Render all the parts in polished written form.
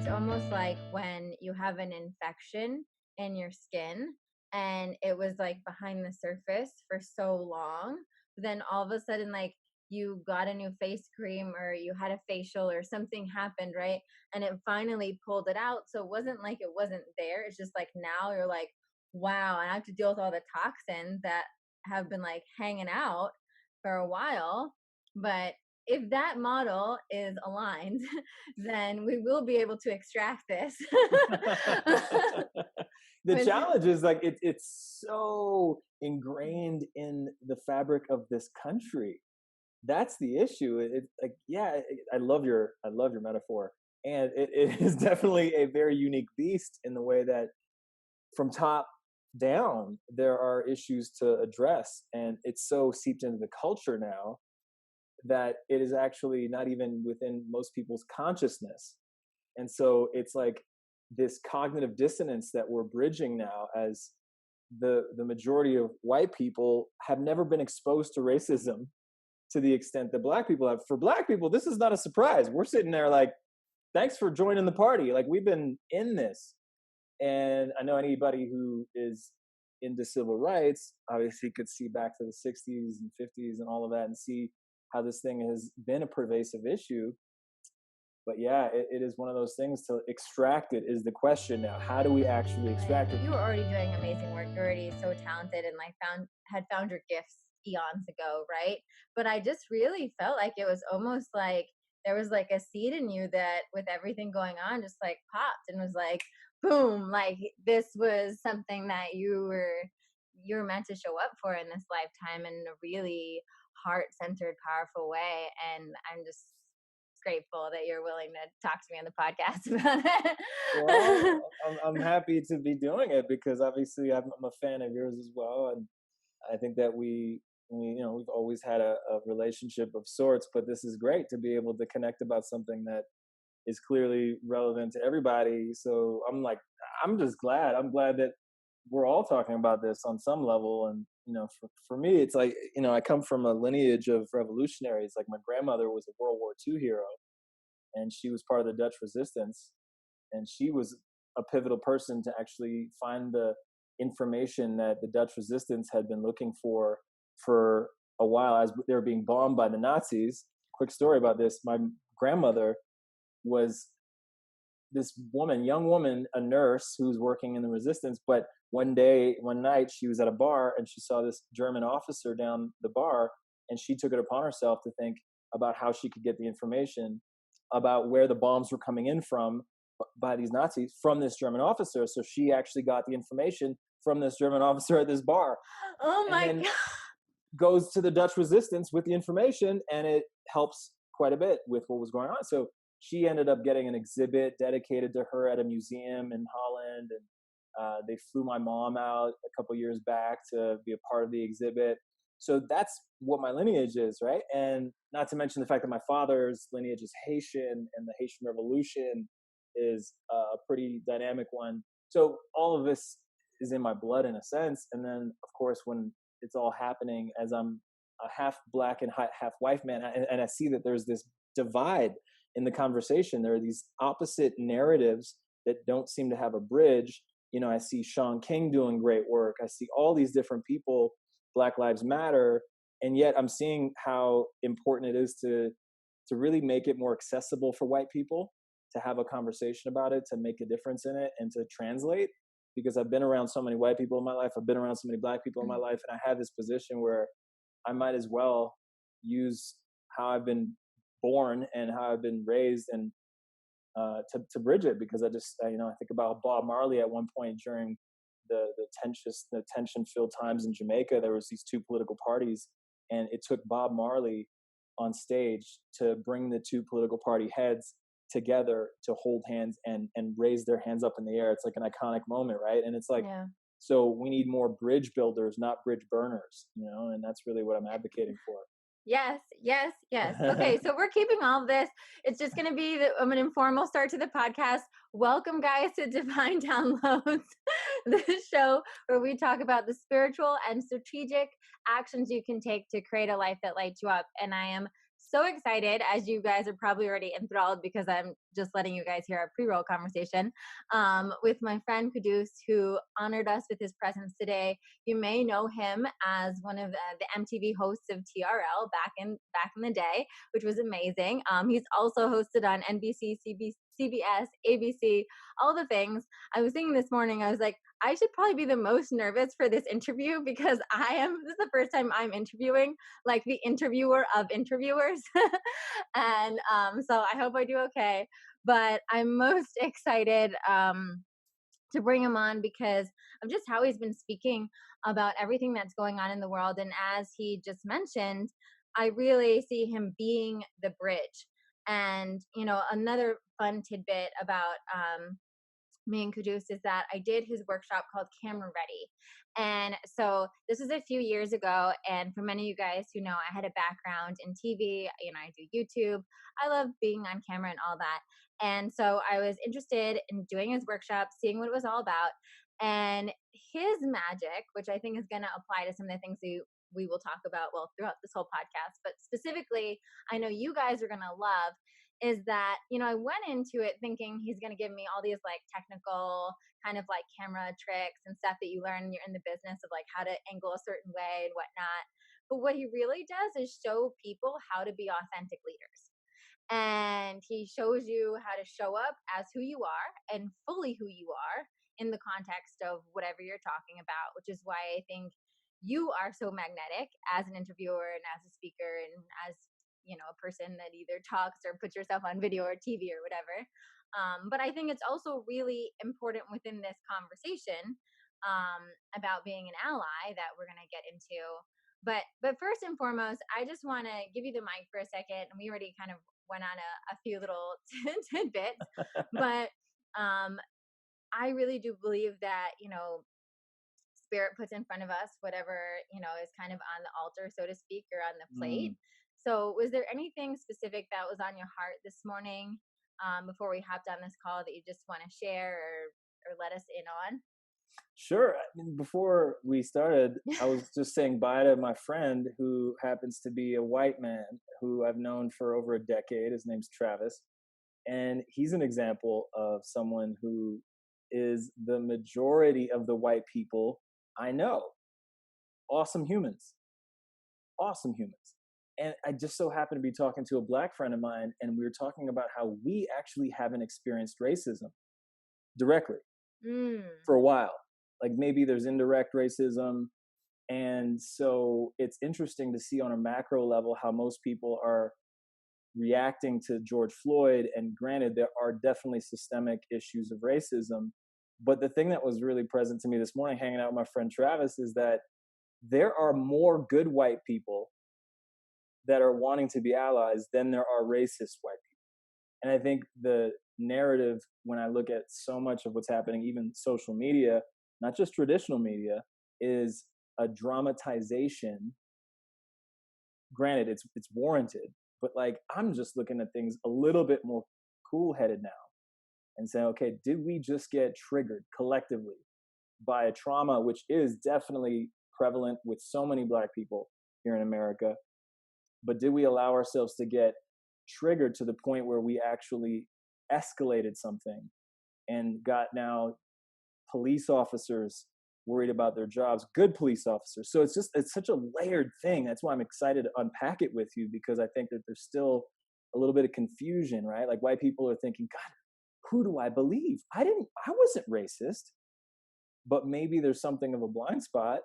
it's almost like when you have an infection in your skin and it was like behind the surface for so long, then all of a sudden, like, you got a new face cream or you had a facial or something happened, right? And it finally pulled it out. So it wasn't like it wasn't there. It's just like now you're like, wow, and I have to deal with all the toxins that have been like hanging out for a while. But if that model is aligned, then we will be able to extract this. The With- challenge is like it's so ingrained in the fabric of this country. That's the issue. It's like, yeah, I love your metaphor, and it is definitely a very unique beast in the way that from top down there are issues to address, and it's so seeped into the culture now that it is actually not even within most people's consciousness. And so it's like this cognitive dissonance that we're bridging now, as the majority of white people have never been exposed to racism to the extent that black people have. For black people, this is not a surprise. We're sitting there like, thanks for joining the party. Like, we've been in this. And I know anybody who is into civil rights obviously could see back to the 60s and 50s and all of that and see how this thing has been a pervasive issue. But yeah, it is one of those things. To extract it is the question now. How do we actually extract it? You were already doing amazing work. You're already so talented and like had found your gifts eons ago, right? But I just really felt like it was almost like there was like a seed in you that with everything going on just like popped and was like boom, like this was something that you were meant to show up for in this lifetime in a really heart-centered, powerful way. And I'm just grateful that you're willing to talk to me on the podcast about it. Well, I'm happy to be doing it because obviously I'm a fan of yours as well, and I think that we've always had a relationship of sorts. But this is great to be able to connect about something that is clearly relevant to everybody. So I'm just glad. I'm glad that we're all talking about this on some level. And for me, it's like, I come from a lineage of revolutionaries. Like, my grandmother was a World War II hero, and she was part of the Dutch resistance, and she was a pivotal person to actually find the information that the Dutch resistance had been looking for a while as they were being bombed by the Nazis. Quick story about this: my grandmother was this young woman, a nurse who was working in the resistance. But one night, she was at a bar and she saw this German officer down the bar, and she took it upon herself to think about how she could get the information about where the bombs were coming in from by these Nazis from this German officer. So she actually got the information from this German officer at this bar. Oh And my then God. goes to the Dutch resistance with the information, and it helps quite a bit with what was going on. So she ended up getting an exhibit dedicated to her at a museum in Holland, and they flew my mom out a couple years back to be a part of the exhibit. So that's what my lineage is, right? And not to mention the fact that my father's lineage is Haitian, and the Haitian Revolution is a pretty dynamic one. So all of this is in my blood in a sense. And then, of course, when it's all happening, as I'm a half black and half white man, and I see that there's this divide in the conversation. There are these opposite narratives that don't seem to have a bridge. I see Sean King doing great work. I see all these different people, Black Lives Matter, and yet I'm seeing how important it is to really make it more accessible for white people to have a conversation about it, to make a difference in it, and to translate. Because I've been around so many white people in my life, I've been around so many black people in my life, and I have this position where I might as well use how I've been born and how I've been raised, and to bridge it. Because I think about Bob Marley at one point during the tension-filled times in Jamaica. There was these two political parties, and it took Bob Marley on stage to bring the two political party heads together to hold hands and raise their hands up in the air. It's like an iconic moment, right? And it's like, Yeah. so we need more bridge builders, not bridge burners, and that's really what I'm advocating for. Yes, yes, yes. Okay, so we're keeping all of this. It's just going to be an informal start to the podcast. Welcome, guys, to Divine Downloads, the show where we talk about the spiritual and strategic actions you can take to create a life that lights you up. And I am so excited, as you guys are probably already enthralled because I'm just letting you guys hear our pre-roll conversation with my friend Quddus, who honored us with his presence today. You may know him as one of the MTV hosts of TRL back in the day, which was amazing. He's also hosted on NBC, CBS, ABC, all the things. I was thinking this morning, I was like, I should probably be the most nervous for this interview because this is the first time I'm interviewing, like the interviewer of interviewers. And so I hope I do okay. But I'm most excited to bring him on because of just how he's been speaking about everything that's going on in the world. And as he just mentioned, I really see him being the bridge. And, another fun tidbit about me and Quddus is that I did his workshop called Camera Ready. And so this was a few years ago. And for many of you guys who know, I had a background in TV, I do YouTube. I love being on camera and all that. And so I was interested in doing his workshop, seeing what it was all about. And his magic, which I think is going to apply to some of the things we will talk about, well, throughout this whole podcast, but specifically, I know you guys are going to love is that, I went into it thinking he's going to give me all these like technical kind of like camera tricks and stuff that you learn when you're in the business of like how to angle a certain way and whatnot. But what he really does is show people how to be authentic leaders. And he shows you how to show up as who you are and fully who you are in the context of whatever you're talking about, which is why I think you are so magnetic as an interviewer and as a speaker and as a person that either talks or puts yourself on video or TV or whatever. But I think it's also really important within this conversation about being an ally that we're going to get into. But first and foremost, I just want to give you the mic for a second. And we already kind of went on a few little tidbits, but I really do believe that, spirit puts in front of us whatever, is kind of on the altar, so to speak, or on the plate. Mm. So was there anything specific that was on your heart this morning before we hopped on this call that you just want to share or let us in on? Sure. I mean, before we started, I was just saying bye to my friend who happens to be a white man who I've known for over a decade. His name's Travis. And he's an example of someone who is the majority of the white people I know. Awesome humans. Awesome humans. And I just so happened to be talking to a black friend of mine, and we were talking about how we actually haven't experienced racism directly for a while. Like maybe there's indirect racism. And so it's interesting to see on a macro level how most people are reacting to George Floyd. And granted, there are definitely systemic issues of racism. But the thing that was really present to me this morning, hanging out with my friend Travis, is that there are more good white people that are wanting to be allies than there are racist white people. And I think the narrative, when I look at so much of what's happening, even social media, not just traditional media, is a dramatization. Granted, it's warranted, but like I'm just looking at things a little bit more cool-headed now and saying, okay, did we just get triggered collectively by a trauma which is definitely prevalent with so many black people here in America? But did we allow ourselves to get triggered to the point where we actually escalated something and got now police officers worried about their jobs, good police officers? So it's such a layered thing. That's why I'm excited to unpack it with you, because I think that there's still a little bit of confusion, right? Like white people are thinking, God, who do I believe? I wasn't racist, but maybe there's something of a blind spot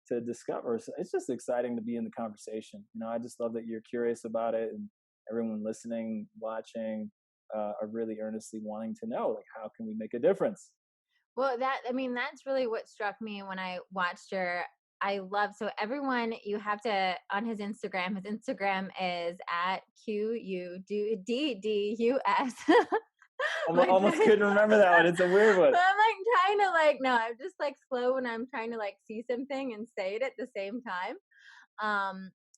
to discover. So it's just exciting to be in the conversation. I just love that you're curious about it, and everyone listening, watching, are really earnestly wanting to know, like, how can we make a difference? Well, that's really what struck me when I watched so everyone, you have to, on his Instagram is at QUDDUS. Like, Almost couldn't remember that one. It's a weird one. but I'm like trying to no, I'm just like slow when I'm trying to like see something and say it at the same time.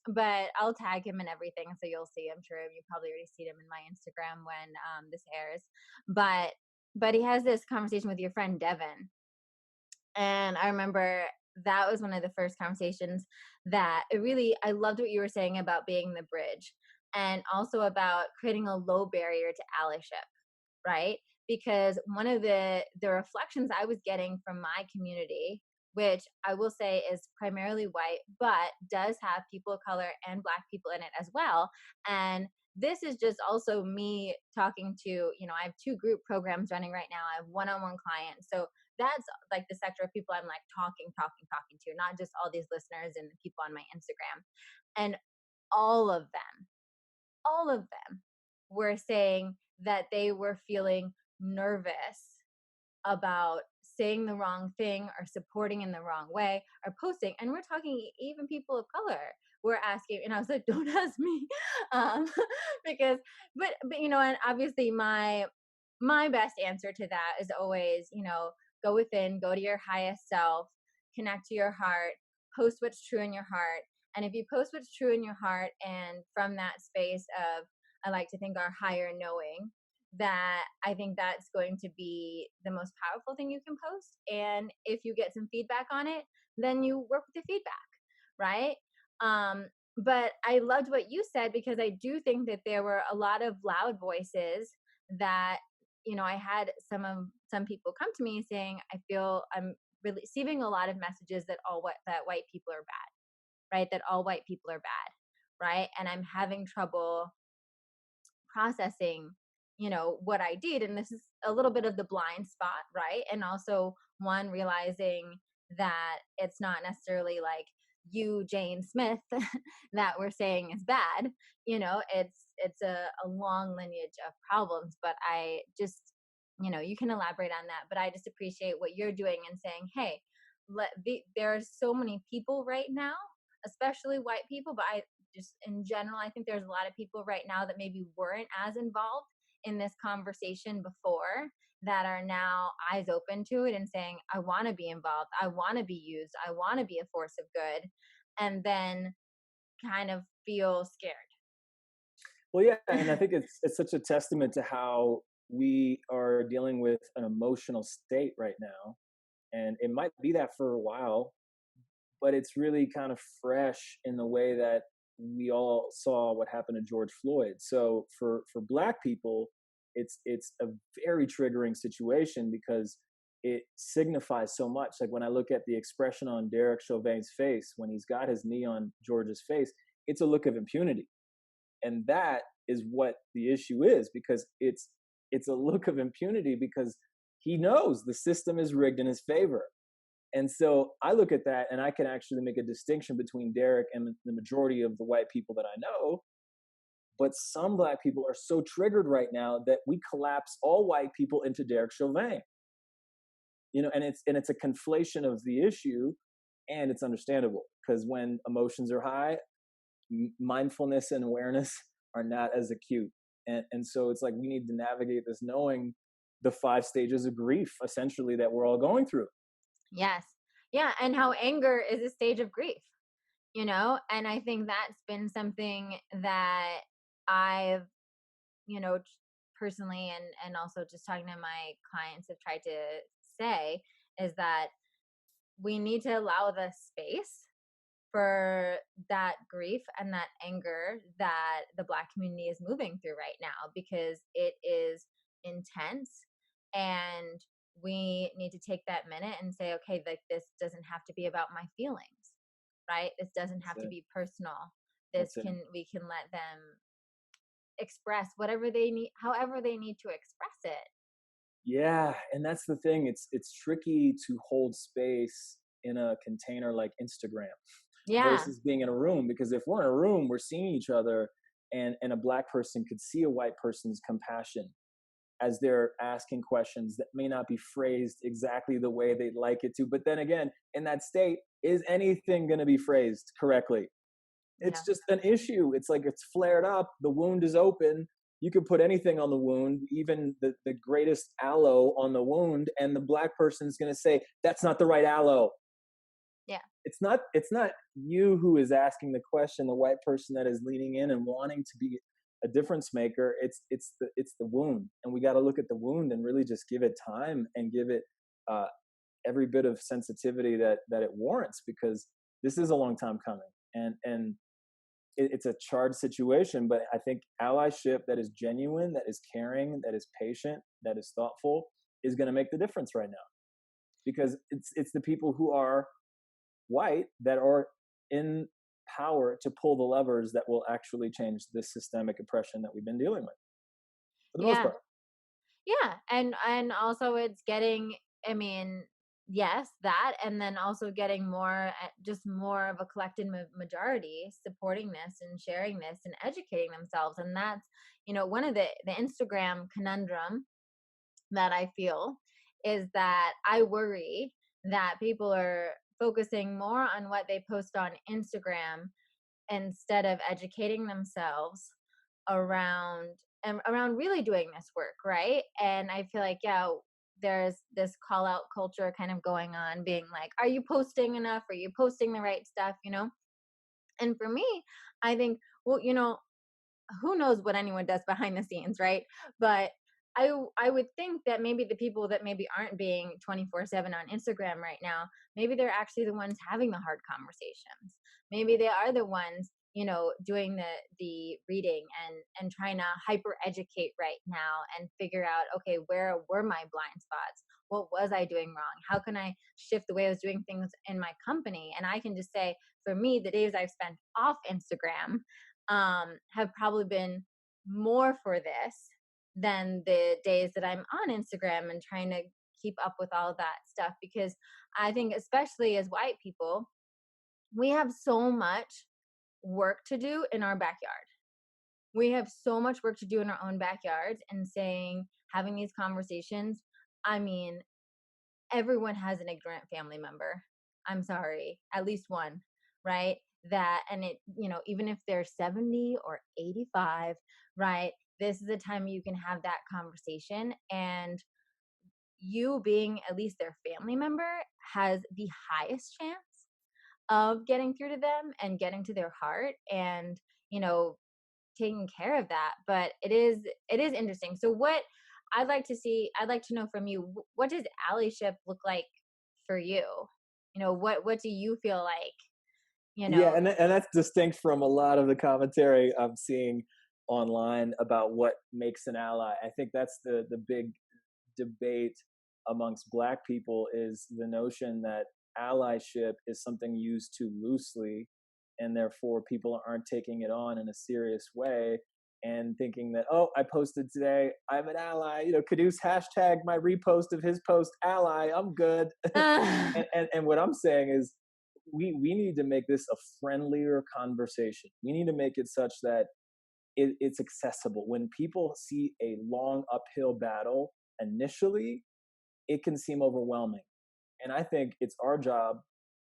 But I'll tag him and everything, so you'll see. I'm sure you probably already seen him in my Instagram when this airs. But he has this conversation with your friend Devin, and I remember that was one of the first conversations that I loved what you were saying about being the bridge. and also about creating a low barrier to allyship, right? Because one of the reflections I was getting from my community, which I will say is primarily white, but does have people of color and Black people in it as well. And this is just also me talking to, I have two group programs running right now. I have one-on-one clients. So that's like the sector of people I'm like talking to, not just all these listeners and the people on my Instagram. And all of them, all of them were saying that they were feeling nervous about saying the wrong thing or supporting in the wrong way or posting. And we're talking even people of color were asking, and I was like, don't ask me. um because but and obviously my best answer to that is always, go within, go to your highest self, connect to your heart, post what's true in your heart. And if you post what's true in your heart, and from that space of, I like to think, our higher knowing, that I think that's going to be the most powerful thing you can post. And if you get some feedback on it, then you work with the feedback, right? But I loved what you said, because I do think that there were a lot of loud voices that, I had some people come to me saying, I feel I'm receiving a lot of messages that that white people are bad, right? That all white people are bad, right? And I'm having trouble processing, what I did. And this is a little bit of the blind spot, right? And also one realizing that it's not necessarily like you, Jane Smith, that we're saying is bad. It's a long lineage of problems. But I just, you can elaborate on that, but I just appreciate what you're doing and saying, hey, there are so many people right now, especially white people, but I just in general, I think there's a lot of people right now that maybe weren't as involved in this conversation before, that are now eyes open to it and saying, I want to be involved, I want to be used, I want to be a force of good, and then kind of feel Well, yeah, and I scared. think it's such a testament to how we are dealing with an emotional state right now, and it might be that for a while, but it's really kind of fresh in the way that we all saw what happened to George Floyd. So for Black people, it's a very triggering situation because it signifies so much. Like when I look at the expression on Derek Chauvin's face when he's got his knee on George's face, it's a look of impunity, and that is what the issue is, because it's a look of impunity because he knows the system is rigged in his favor. And so I look at that and I can actually make a distinction between Derek and the majority of the white people that I know. But some Black people are so triggered right now that we collapse all white people into Derek Chauvin. And it's a conflation of the issue, and it's understandable because when emotions are high, mindfulness and awareness are not as acute. And so it's like we need to navigate this knowing the 5 stages of grief, essentially, that we're all going through. Yes. Yeah. And how anger is a stage of grief, and I think that's been something that I've, personally, and also just talking to my clients, have tried to say, is that we need to allow the space for that grief and that anger that the Black community is moving through right now, because it is intense. And we need to take that minute and say, okay, like, this doesn't have to be about my feelings, right? This doesn't That's have to it. be personal. That's it. We can let them express whatever they need, however they need to express it. Yeah, and that's the thing. It's tricky to hold space in a container like Instagram Yeah. versus being in a room, because if we're in a room, we're seeing each other, and a Black person could see a white person's compassion as they're asking questions that may not be phrased exactly the way they'd like it to. But then again, in that state, is anything going to be phrased correctly? It's Yeah. just an issue. It's like it's flared up, the wound is open. You could put anything on the wound, even the greatest aloe on the wound, and the Black person's going to say that's not the right aloe. Yeah. It's not you who is asking the question, the white person that is leaning in and wanting to be a difference maker. It's the wound, and we got to look at the wound and really just give it time and give it uh, every bit of sensitivity that it warrants, because this is a long time coming. And it's a charged situation, but I think allyship that is genuine, that is caring, that is patient, that is thoughtful is going to make the difference right now, because it's the people who are white that are in power to pull the levers that will actually change this systemic oppression that we've been dealing with for the most Yeah. part. Yeah, and also it's getting, I mean, yes, that, and then also getting more, just more of a collective majority supporting this and sharing this and educating themselves, and that's, one of the Instagram conundrum that I feel is that I worry that people are focusing more on what they post on Instagram instead of educating themselves around and around really doing this work, right? And I feel like, yeah, there's this call out culture kind of going on, being like, are you posting enough? Are you posting the right stuff? And for me, I think, well, who knows what anyone does behind the scenes, right? But I would think that maybe the people that maybe aren't being 24/7 on Instagram right now, maybe they're actually the ones having the hard conversations. Maybe they are the ones, doing the reading and trying to hyper educate right now and figure out, okay, where were my blind spots? What was I doing wrong? How can I shift the way I was doing things in my company? And I can just say, for me, the days I've spent off Instagram have probably been more for this than the days that I'm on Instagram and trying to keep up with all of that stuff. Because I think, especially as white people, we have so much work to do in our backyard. We have so much work to do in our own backyards, and having these conversations. I mean, everyone has an ignorant family member. I'm sorry, at least one, right? That, and it, even if they're 70 or 85, right? This is the time you can have that conversation. And you being at least their family member has the highest chance of getting through to them and getting to their heart and, you know, taking care of that. But it is interesting. So what I'd like to know from you, what does allyship look like for you? What do you feel like, you Yeah, know? and that's distinct from a lot of the commentary I'm seeing online about what makes an ally. I think that's the big debate amongst Black people, is the notion that allyship is something used too loosely, and therefore people aren't taking it on in a serious way and thinking that, oh, I posted today, I'm an ally. Quddus hashtag my repost of his post, ally, I'm good. And what I'm saying is, we need to make this a friendlier conversation. We need to make it such that it's accessible. When people see a long uphill battle initially, it can seem overwhelming. And I think it's our job,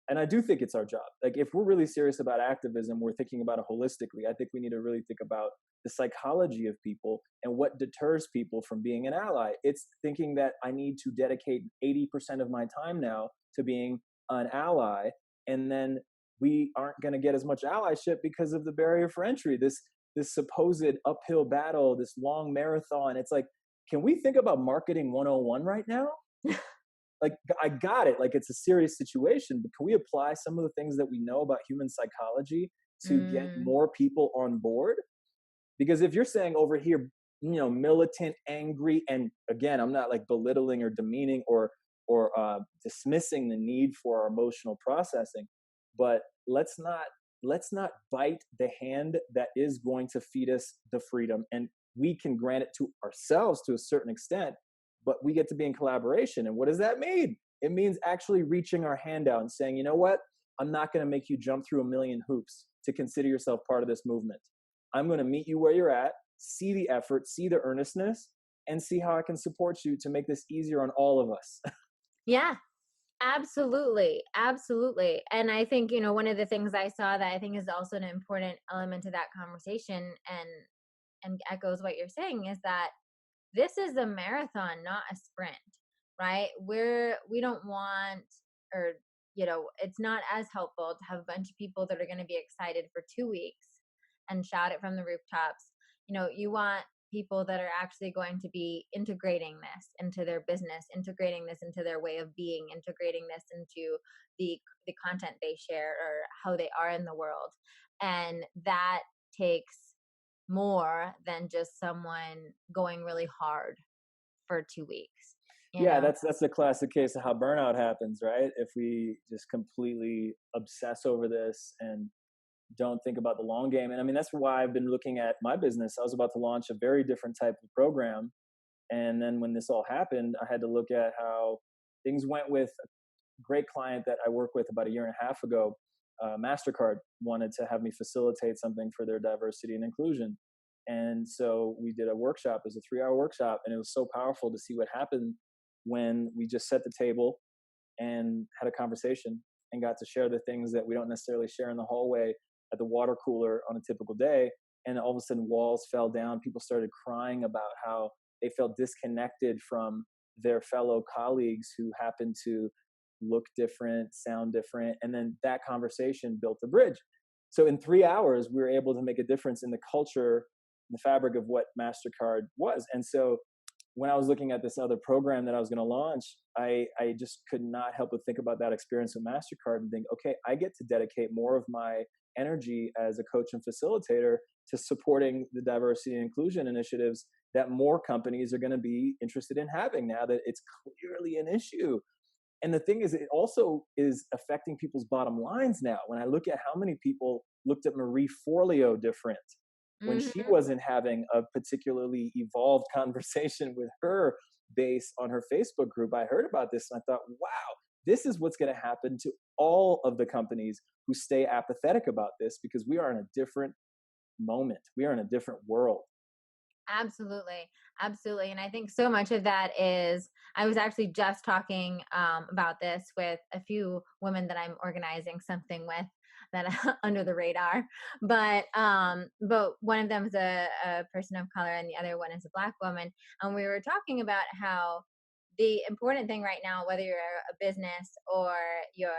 and I do think it's our job. Like, if we're really serious about activism, we're thinking about it holistically. I think we need to really think about the psychology of people and what deters people from being an ally. It's thinking that I need to dedicate 80% of my time now to being an ally, and then we aren't going to get as much allyship because of the barrier for entry. This supposed uphill battle, this long marathon. It's like, can we think about marketing 101 right now? Like, I got it, like, it's a serious situation, but can we apply some of the things that we know about human psychology to get Mm, more people on board? Because if you're saying over here, militant, angry, and again, I'm not like belittling or demeaning or dismissing the need for our emotional processing, but let's not bite the hand that is going to feed us the freedom. And we can grant it to ourselves to a certain extent, but we get to be in collaboration. And what does that mean? It means actually reaching our hand out and saying, you know what, I'm not going to make you jump through a million hoops to consider yourself part of this movement. I'm going to meet you where you're at, see the effort, see the earnestness, and see how I can support you to make this easier on all of us. yeah, absolutely. Absolutely. And I think, one of the things I saw that I think is also an important element to that conversation, and echoes what you're saying, is that this is a marathon, not a sprint, right? We don't want, or, it's not as helpful to have a bunch of people that are going to be excited for 2 weeks and shout it from the rooftops. You want people that are actually going to be integrating this into their business, integrating this into their way of being, integrating this into the content they share or how they are in the world. And that takes more than just someone going really hard for 2 weeks, you Yeah, know? that's the classic case of how burnout happens, right? If we just completely obsess over this and don't think about the long game. And I mean, that's why I've been looking at my business. I was about to launch a very different type of program. And then when this all happened, I had to look at how things went with a great client that I worked with about a year and a half ago. MasterCard wanted to have me facilitate something for their diversity and inclusion. And so we did a workshop. It was a 3-hour workshop. And it was so powerful to see what happened when we just set the table and had a conversation and got to share the things that we don't necessarily share in the hallway at the water cooler on a typical day. And all of a sudden walls fell down. People started crying about how they felt disconnected from their fellow colleagues who happened to look different, sound different. And then that conversation built a bridge. So in 3 hours, we were able to make a difference in the culture, the fabric of what MasterCard was. And so when I was looking at this other program that I was going to launch, I just could not help but think about that experience with MasterCard and think, okay, I get to dedicate more of my energy as a coach and facilitator to supporting the diversity and inclusion initiatives that more companies are going to be interested in having now that it's clearly an issue. And the thing is, it also is affecting people's bottom lines now. When I look at how many people looked at Marie Forleo different when she Mhm. wasn't having a particularly evolved conversation with her base on her Facebook group, I heard about this and I thought, wow, this is what's going to happen to all of the companies who stay apathetic about this because we are in a different moment. We are in a different world. Absolutely. Absolutely. And I think so much of that is, I was actually just talking about this with a few women that I'm organizing something with that under the radar. But one of them is a person of color and the other one is a black woman. And we were talking about how the important thing right now, whether you're a business or you're,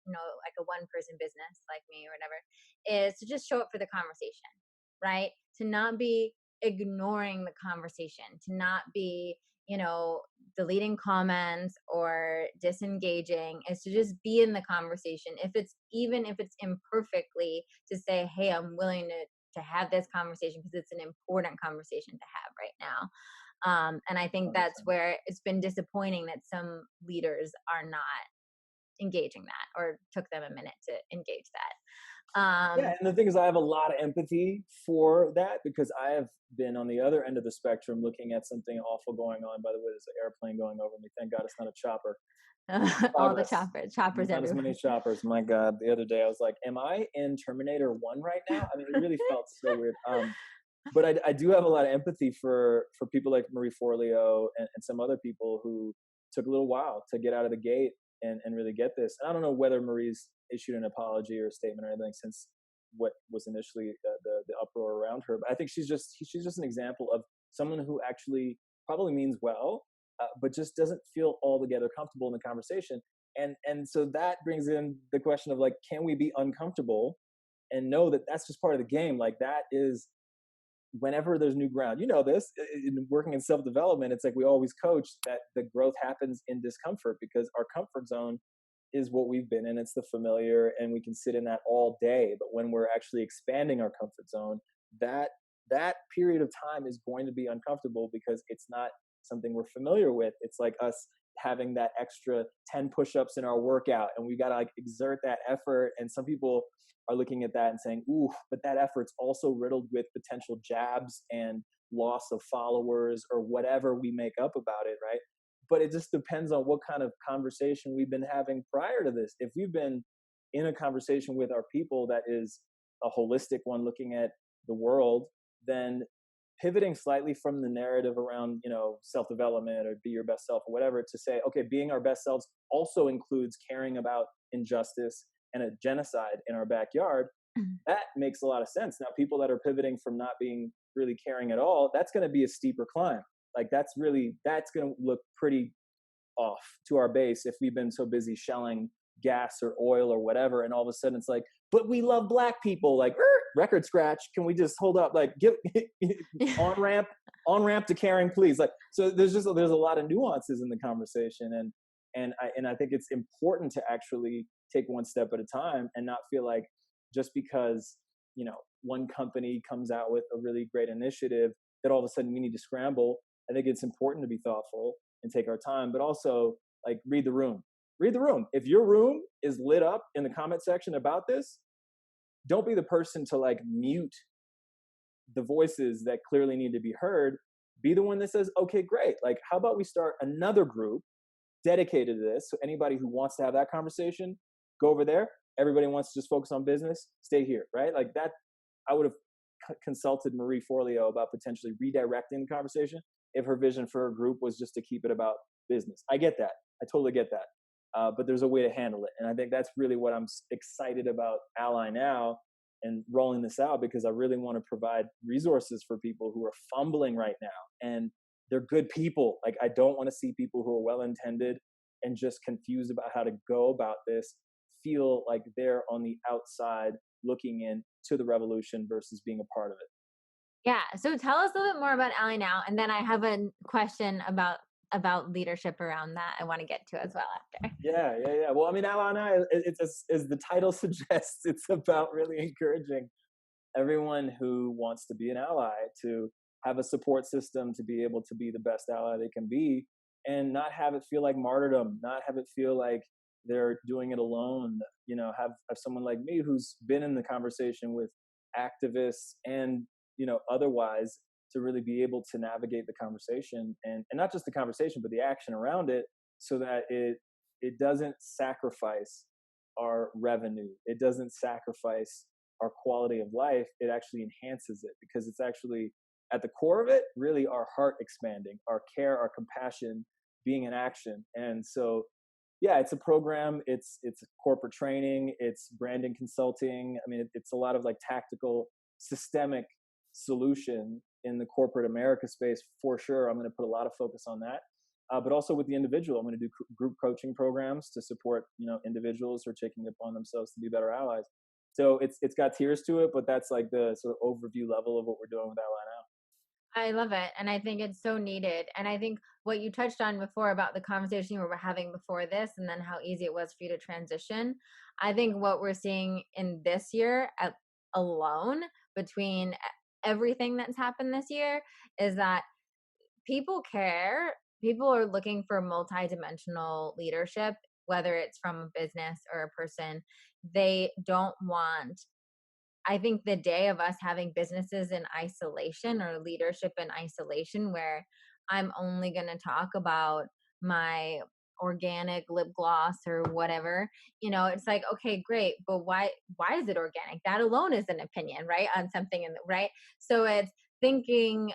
like a one person business like me or whatever, is to just show up for the conversation, right? To not be ignoring the conversation, to not be, deleting comments or disengaging, is to just be in the conversation. If it's imperfectly, to say, hey, I'm willing to have this conversation because it's an important conversation to have right now. And I think that's 100%. where it's been disappointing that some leaders are not engaging that, or took them a minute to engage that. Yeah, and the thing is, I have a lot of empathy for that because I have been on the other end of the spectrum looking at something awful going on. By the way, there's an airplane going over me. Thank God it's not a chopper. All the Progress. choppers Not as many everywhere. choppers. My God, the other day I was like, "Am I in Terminator One right now?" I mean, it really felt so weird. But I do have a lot of empathy for people like Marie Forleo and some other people who took a little while to get out of the gate and really get this. And I don't know whether Marie's issued an apology or a statement or anything since what was initially the uproar around her. But I think she's just an example of someone who actually probably means well, but just doesn't feel altogether comfortable in the conversation. And so that brings in the question of like, can we be uncomfortable and know that that's just part of the game? Like that is whenever there's new ground, you know this in working in self-development, it's like we always coach that the growth happens in discomfort because our comfort zone is what we've been in. It's the familiar and we can sit in that all day. But when we're actually expanding our comfort zone, that that period of time is going to be uncomfortable because it's not something we're familiar with. It's like us having that extra 10 push-ups in our workout and we got to like exert that effort. And some people are looking at that and saying, ooh, but that effort's also riddled with potential jabs and loss of followers or whatever we make up about it, right? But it just depends on what kind of conversation we've been having prior to this. If we've been in a conversation with our people that is a holistic one looking at the world, then pivoting slightly from the narrative around, self-development or be your best self or whatever to say, okay, being our best selves also includes caring about injustice and a genocide in our backyard. That makes a lot of sense. Now, people that are pivoting from not being really caring at all, that's going to be a steeper climb. Like that's going to look pretty off to our base if we've been so busy shelling gas or oil or whatever, and all of a sudden it's like, but we love black people, like record scratch, can we just hold up, like give on ramp, to caring please, like, so there's a lot of nuances in the conversation, and I think it's important to actually take one step at a time and not feel like just because one company comes out with a really great initiative that all of a sudden we need to scramble. I think it's important to be thoughtful and take our time, but also like read the room. Read the room. If your room is lit up in the comment section about this, don't be the person to like mute the voices that clearly need to be heard. Be the one that says, okay, great. Like, how about we start another group dedicated to this? So anybody who wants to have that conversation, go over there. Everybody wants to just focus on business, stay here, right? Like that, I would have consulted Marie Forleo about potentially redirecting the conversation if her vision for her group was just to keep it about business. I get that. I totally get that. But there's a way to handle it. And I think that's really what I'm excited about Ally Now and rolling this out, because I really want to provide resources for people who are fumbling right now. And they're good people. Like, I don't want to see people who are well-intended and just confused about how to go about this feel like they're on the outside looking in to the revolution versus being a part of it. Yeah. So tell us a little bit more about Ally Now, and then I have a question about leadership around that I want to get to as well after. Yeah. Well, I mean, Ally Now, it's as the title suggests, it's about really encouraging everyone who wants to be an ally to have a support system to be able to be the best ally they can be, and not have it feel like martyrdom, not have it feel like they're doing it alone. Have someone like me who's been in the conversation with activists and otherwise, to really be able to navigate the conversation, and not just the conversation but the action around it, so that it doesn't sacrifice our revenue, it doesn't sacrifice our quality of life, it actually enhances it, because it's actually at the core of it really our heart expanding, our care, our compassion being in action. And so yeah, it's a program, it's corporate training, it's branding consulting. I mean, it's a lot of like tactical systemic solution in the corporate America space for sure. I'm going to put a lot of focus on that, but also with the individual, I'm going to do group coaching programs to support individuals who are taking it upon themselves to be better allies. So it's got tiers to it, but that's like the sort of overview level of what we're doing with Ally Now. I love it. And I think it's so needed. And I think what you touched on before about the conversation we were having before this, and then how easy it was for you to transition. I think what we're seeing in this year alone, between everything that's happened this year, is that people care. People are looking for multidimensional leadership, whether it's from a business or a person. They don't want, I think the day of us having businesses in isolation or leadership in isolation, where I'm only going to talk about my organic lip gloss or whatever, it's like, okay, great, but why is it organic? That alone is an opinion, right? On something, right? So it's thinking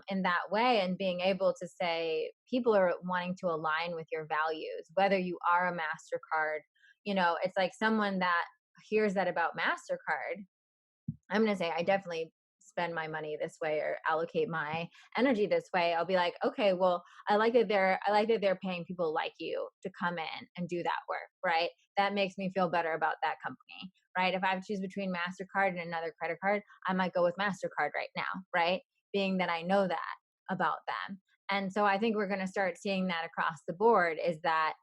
in that way, and being able to say people are wanting to align with your values, whether you are a MasterCard. It's like someone that hears that about MasterCard, I'm going to say I definitely spend my money this way or allocate my energy this way. I'll be like, okay, well, I like that they're paying people like you to come in and do that work, right? That makes me feel better about that company, right? If I have to choose between MasterCard and another credit card, I might go with MasterCard right now, right? Being that I know that about them. And so I think we're going to start seeing that across the board, is that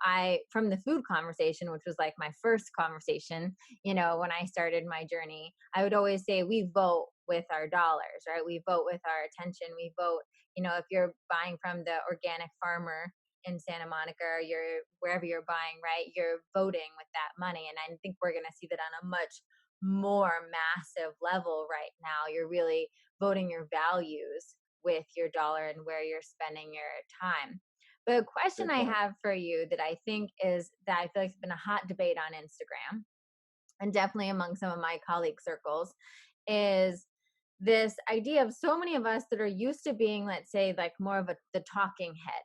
I, from the food conversation, which was like my first conversation, when I started my journey, I would always say we vote with our dollars, right? We vote with our attention. We vote, if you're buying from the organic farmer in Santa Monica, or you're wherever you're buying, right? You're voting with that money. And I think we're going to see that on a much more massive level right now. You're really voting your values with your dollar and where you're spending your time. But a question Good I point. have for you that I think is that I feel like it's been a hot debate on Instagram, and definitely among some of my colleague circles, is this idea of so many of us that are used to being, let's say, like more of the talking head,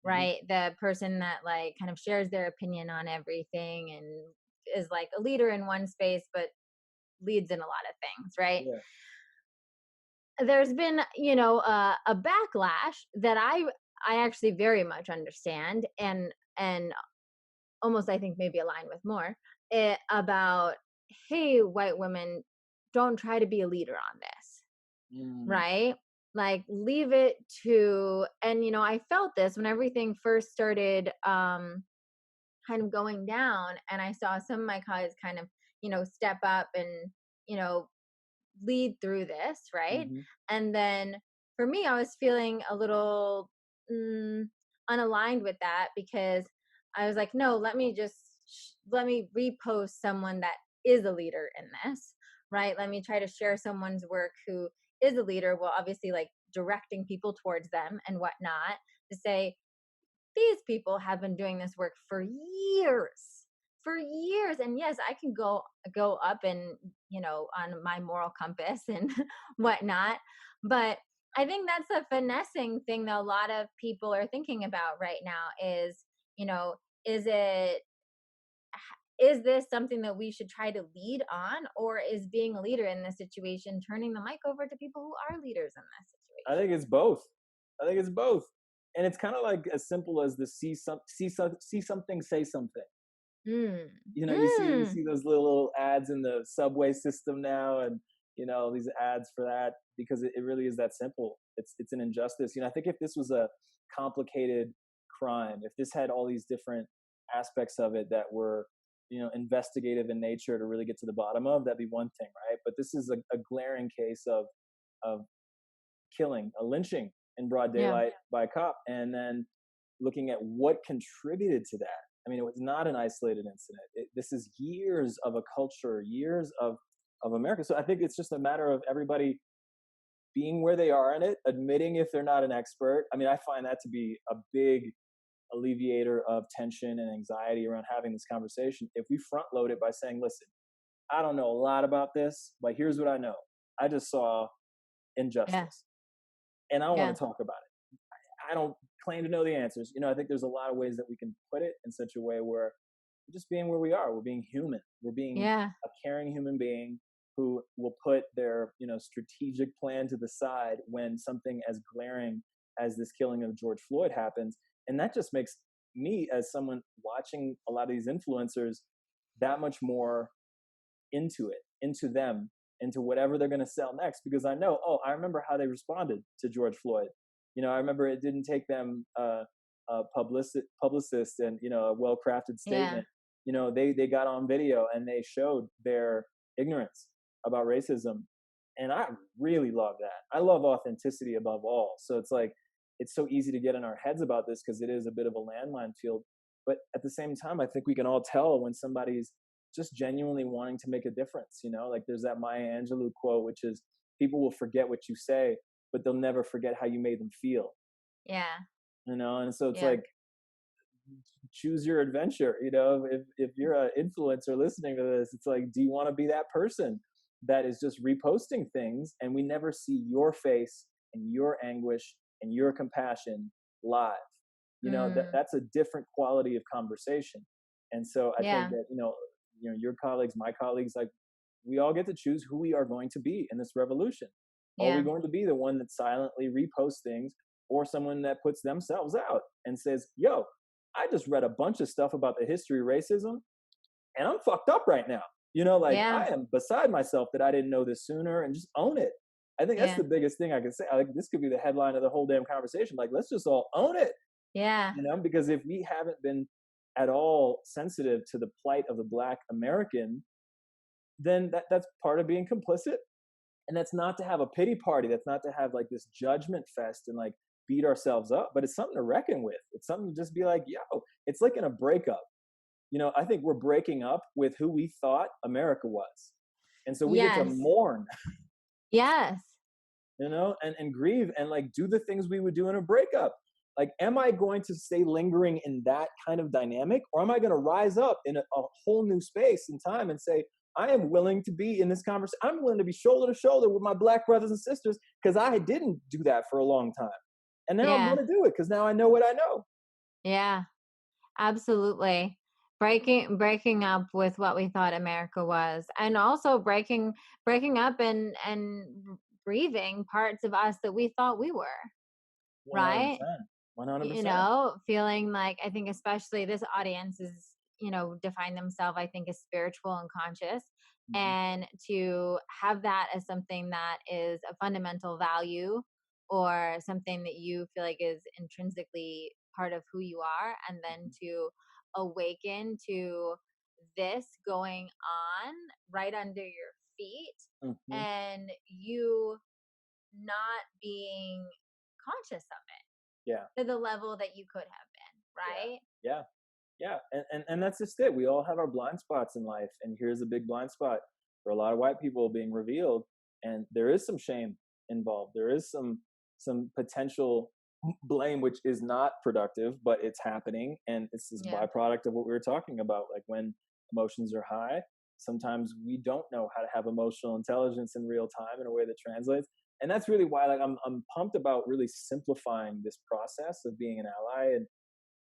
Mm-hmm. right? The person that like kind of shares their opinion on everything and is like a leader in one space, but leads in a lot of things, right? Yeah. There's been, a backlash that I actually very much understand, and almost, I think, maybe align with more, about, hey, white women, don't try to be a leader on this, Mm, right? Like, leave it to, and I felt this when everything first started, kind of going down, and I saw some of my colleagues kind of, step up and, you know, lead through this, right? mhm. And then for me, I was feeling a little mm, unaligned with that, because I was like, no, let me repost someone that is a leader in this, right? Let me try to share someone's work who is a leader, well, obviously, like, directing people towards them and whatnot, to say, these people have been doing this work for years, and yes, I can go up and, on my moral compass and whatnot, but I think that's a finessing thing that a lot of people are thinking about right now is, you know is it is this something that we should try to lead on, or is being a leader in this situation turning the mic over to people who are leaders in this I think situation? it's both. I think it's both. And it's kind of like as simple as the see something, say something. Mm. You know, you Mm. see those little ads in the subway system now, and these ads for that, because it really is that simple. It's an injustice. I think if this was a complicated crime, if this had all these different aspects of it that were investigative in nature to really get to the bottom of, that'd be one thing, right? But this is a glaring case of killing, a lynching in broad Yeah. daylight by a cop, and then looking at what contributed to that. I mean, it was not an isolated incident. This is years of a culture, years of America. So I think it's just a matter of everybody being where they are in it, admitting if they're not an expert. I mean, I find that to be a big alleviator of tension and anxiety around having this conversation. If we front load it by saying, listen, I don't know a lot about this, but here's what I know. I just saw Yeah. injustice and I want Yeah. to talk about it. I don't claim to know the answers. I think there's a lot of ways that we can put it in such a way where we're just being where we are. We're being human. We're being Yeah. a caring human being who will put their, strategic plan to the side when something as glaring as this killing of George Floyd happens. And that just makes me, as someone watching a lot of these influencers, that much more into it, into them, into whatever they're going to sell next. Because I know, oh, I remember how they responded to George Floyd. I remember it didn't take them a publicist and a well-crafted Yeah. statement. They got on video and they showed their ignorance about racism, and I really love that. I love authenticity above all. So it's like it's so easy to get in our heads about this because it is a bit of a landmine field. But at the same time, I think we can all tell when somebody's just genuinely wanting to make a difference. Like there's that Maya Angelou quote, which is, people will forget what you say, but they'll never forget how you made them feel. Yeah. And so it's Yeah. like, choose your adventure. If you're an influencer listening to this, it's like, do you want to be that person that is just reposting things and we never see your face and your anguish and your compassion live? Mm. That's a different quality of conversation. And so I think Yeah. that your colleagues, my colleagues, like, we all get to choose who we are going to be in this revolution. Are we Yeah. going to be the one that silently reposts things, or someone that puts themselves out and says, yo, I just read a bunch of stuff about the history of racism and I'm fucked up right now. Like, I Yeah. am beside myself that I didn't know this sooner, and just own it. I think that's Yeah. the biggest thing I can say. Like, this could be the headline of the whole damn conversation. Like, let's just all own it, Yeah. because if we haven't been at all sensitive to the plight of the Black American, then that's part of being complicit. And that's not to have a pity party. That's not to have like this judgment fest and like beat ourselves up, but it's something to reckon with. It's something to just be like, yo, it's like in a breakup. I think we're breaking up with who we thought America was. And so we get to Yes. mourn, Yes. and grieve and like do the things we would do in a breakup. Like, am I going to stay lingering in that kind of dynamic, or am I going to rise up in a whole new space and time and say, I am willing to be in this conversation. I'm willing to be shoulder to shoulder with my Black brothers and sisters because I didn't do that for a long time. And now I'm going Yeah. to do it because now I know what I know. Yeah. Absolutely. Breaking up with what we thought America was, and also breaking up and grieving parts of us that we thought we were, right? 100%. 100%. Feeling like, I think especially this audience is define themselves, I think, as spiritual and conscious, Hmm. and to have that as something that is a fundamental value or something that you feel like is intrinsically part of who you are, and then Hmm. to awaken to this going on right under your feet, Hmm. and you not being conscious of it Yeah. to the level that you could have been, Yeah. right? Yeah. Yeah. And that's just it. We all have our blind spots in life. And here's a big blind spot for a lot of white people being revealed. And there is some shame involved. There is some potential blame, which is not productive, but it's happening. And it's this Yeah. byproduct of what we were talking about. Like when emotions are high, sometimes we don't know how to have emotional intelligence in real time in a way that translates. And that's really why, like, I'm pumped about really simplifying this process of being an ally. And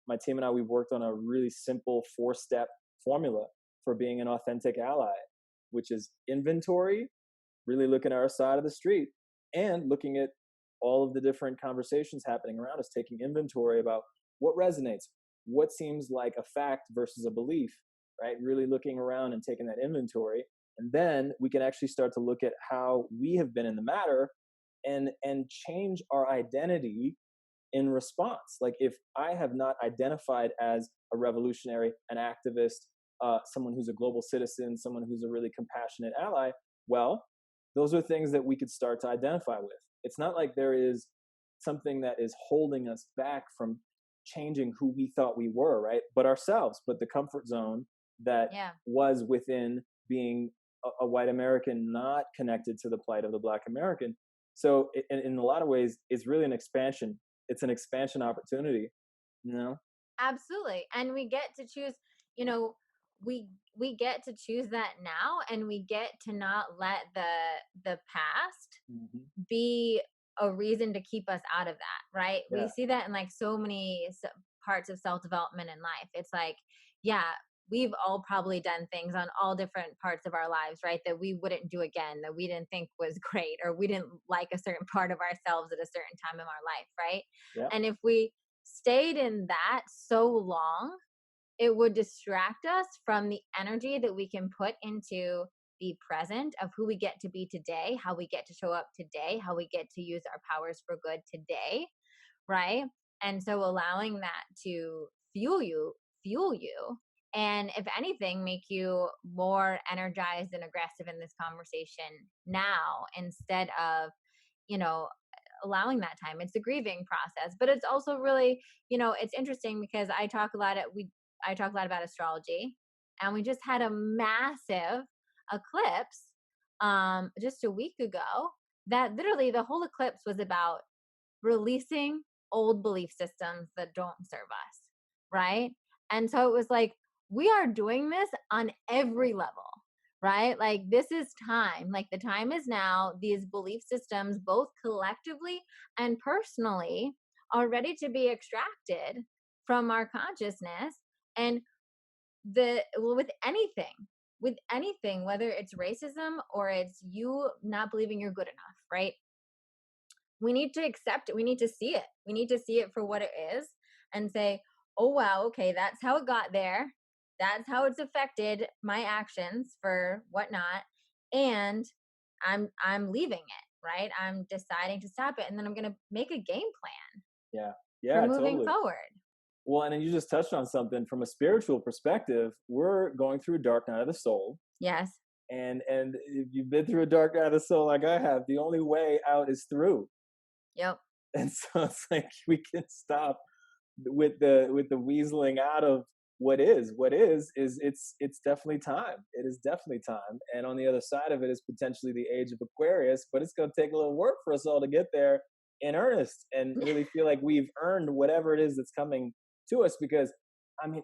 my team and I, we've worked on a really simple 4-step formula for being an authentic ally, which is inventory, really looking at our side of the street, and looking at all of the different conversations happening around us, taking inventory about what resonates, what seems like a fact versus a belief, right? Really looking around and taking that inventory. And then we can actually start to look at how we have been in the matter and change our identity in response. Like if I have not identified as a revolutionary, an activist, someone who's a global citizen, someone who's a really compassionate ally, well, those are things that we could start to identify with. It's not like there is something that is holding us back from changing who we thought we were, right? But ourselves, but the comfort zone that Yeah. was within being a white American, not connected to the plight of the Black American. So, in a lot of ways, it's really an expansion. It's an expansion opportunity, you know? Absolutely. And we get to choose, you know, we get to choose that now, and we get to not let the past Hmm. be a reason to keep us out of that, right? We Yeah. see that in like so many parts of self-development in life. It's like, yeah, we've all probably done things on all different parts of our lives, right? That we wouldn't do again, that we didn't think was great, or we didn't like a certain part of ourselves at a certain time in our life, right? Yeah. And if we stayed in that so long, it would distract us from the energy that we can put into the present of who we get to be today, how we get to show up today, how we get to use our powers for good today, right? And so allowing that to fuel you, and if anything, make you more energized and aggressive in this conversation now, instead of, you know, allowing that time. It's a grieving process, but it's also really, it's interesting because I talk a lot about astrology, and we just had a massive eclipse just a week ago, that literally the whole eclipse was about releasing old belief systems that don't serve us, right? And so it was like, we are doing this on every level, right? Like, this is time. Like, the time is now. These belief systems, both collectively and personally, are ready to be extracted from our consciousness. And with anything, whether it's racism or it's you not believing you're good enough, right? We need to accept it. We need to see it. We need to see it for what it is, and say, oh wow, okay, that's how it got there. That's how it's affected my actions for whatnot. And I'm leaving it, right? I'm deciding to stop it. And then I'm gonna make a game plan Yeah. for Yeah, moving totally. forward. Well, and then you just touched on something from a spiritual perspective. We're going through a dark night of the soul. Yes. And if you've been through a dark night of the soul like I have, the only way out is through. Yep. And so it's like we can stop with the weaseling out of what is. What is it's definitely time. It is definitely time. And on the other side of it is potentially the age of Aquarius, but it's gonna take a little work for us all to get there in earnest and really feel like we've earned whatever it is that's coming to us. Because I mean,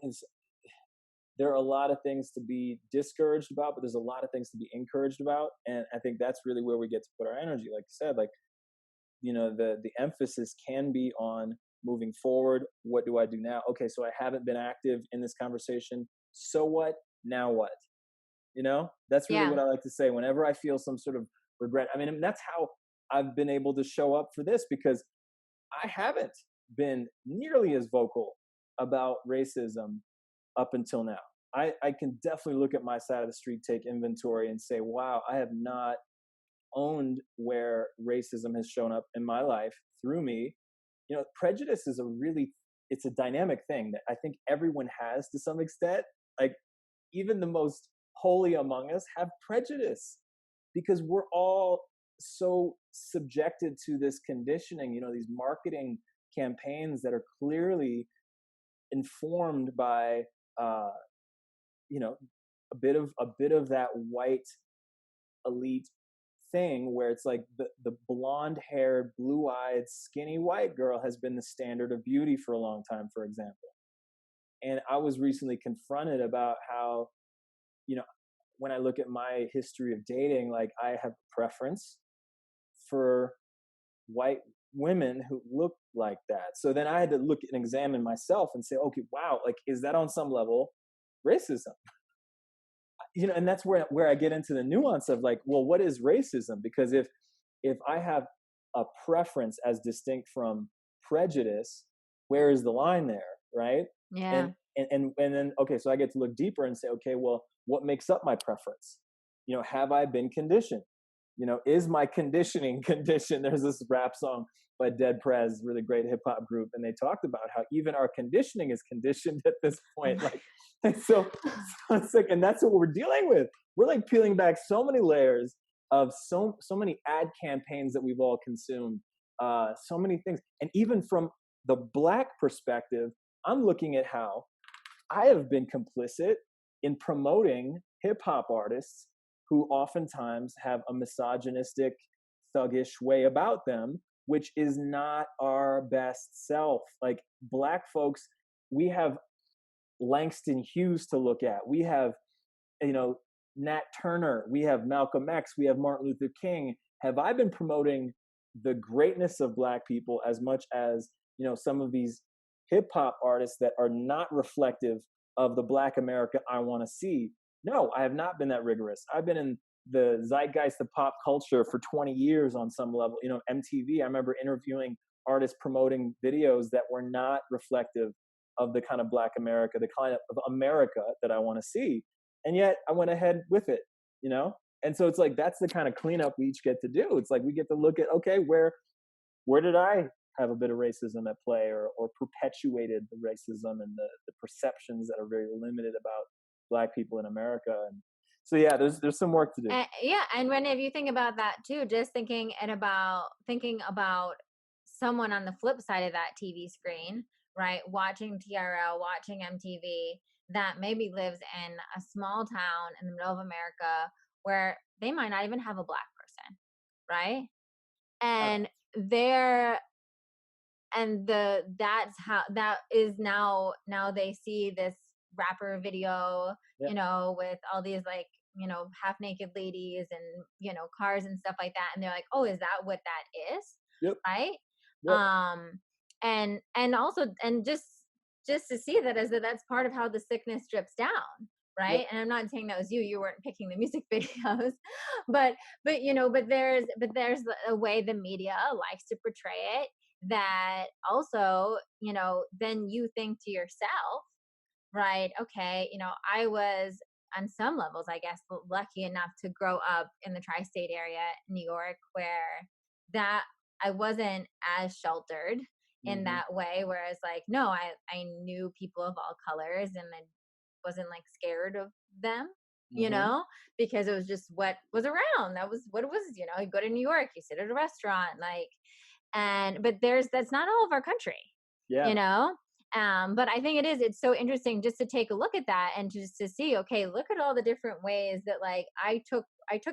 there are a lot of things to be discouraged about, but there's a lot of things to be encouraged about. And I think that's really where we get to put our energy. Like you said, like, the emphasis can be on moving forward. What do I do now? Okay, so I haven't been active in this conversation. So what? Now what? That's really Yeah. what I like to say whenever I feel some sort of regret. I mean, that's how I've been able to show up for this, because I haven't been nearly as vocal about racism up until now. I can definitely look at my side of the street, take inventory, and say, wow, I have not owned where racism has shown up in my life through me. You know, prejudice is it's a dynamic thing that I think everyone has to some extent. Like, even the most holy among us have prejudice because we're all so subjected to this conditioning, you know, these marketing campaigns that are clearly informed by, uh, you know, a bit of that white elite thing where it's like the blonde haired, blue eyed, skinny white girl has been the standard of beauty for a long time, for example. And I was recently confronted about how, you know, when I look at my history of dating, like I have a preference for white women who look like that. So then I had to look and examine myself and say, okay, wow, like, is that on some level racism? You know, and that's where I get into the nuance of like, well, what is racism? Because if I have a preference as distinct from prejudice, where is the line there, right? Yeah. And then okay, so I get to look deeper and say, okay, well, what makes up my preference? You know, have I been conditioned? You know, is my conditioning conditioned? There's this rap song by Dead Prez, really great hip hop group, and they talked about how even our conditioning is conditioned at this Oh point. my. Like, and so it's like, and that's what we're dealing with. We're like peeling back so many layers of so many ad campaigns that we've all consumed, so many things, and even from the Black perspective, I'm looking at how I have been complicit in promoting hip hop artists who oftentimes have a misogynistic, thuggish way about them, which is not our best self. Like, Black folks, we have Langston Hughes to look at. We have, you know, Nat Turner. We have Malcolm X. We have Martin Luther King. Have I been promoting the greatness of Black people as much as, you know, some of these hip hop artists that are not reflective of the Black America I want to see? No, I have not been that rigorous. I've been in the zeitgeist of pop culture for 20 years on some level. You know, MTV, I remember interviewing artists promoting videos that were not reflective of the kind of Black America, the kind of America that I want to see. And yet I went ahead with it, you know? And so it's like, that's the kind of cleanup we each get to do. It's like we get to look at, okay, where did I have a bit of racism at play, or perpetuated the racism and the perceptions that are very limited about Black people in America. And so yeah, there's some work to do. Yeah, and when if you think about that too, just thinking about someone on the flip side of that TV screen, right? Watching TRL, watching MTV, that maybe lives in a small town in the middle of America where they might not even have a Black person, right? Yeah, And they're and that's how that is now they see this rapper video, yeah, with all these, like, half naked ladies and, cars and stuff like that, and they're like, oh, is that what that is? yep, Right. yep, Um and and also, and just to see that as that's part of how the sickness drips down, yep. right? And I'm not saying that was you weren't picking the music videos, but there's a way the media likes to portray it, that also, then you think to yourself, right? Okay, I was on some levels, I guess, lucky enough to grow up in the tri-state area, New York, where that I wasn't as sheltered in Mm-hmm, that way. Whereas, like, no, I knew people of all colors, and I wasn't like scared of them, mm-hmm. because it was just what was around. That was what it was. You go to New York, you sit at a restaurant, like, but that's not all of our country, you Yeah. know but I think it's so interesting just to take a look at that, and just to see, okay, look at all the different ways that, like, I took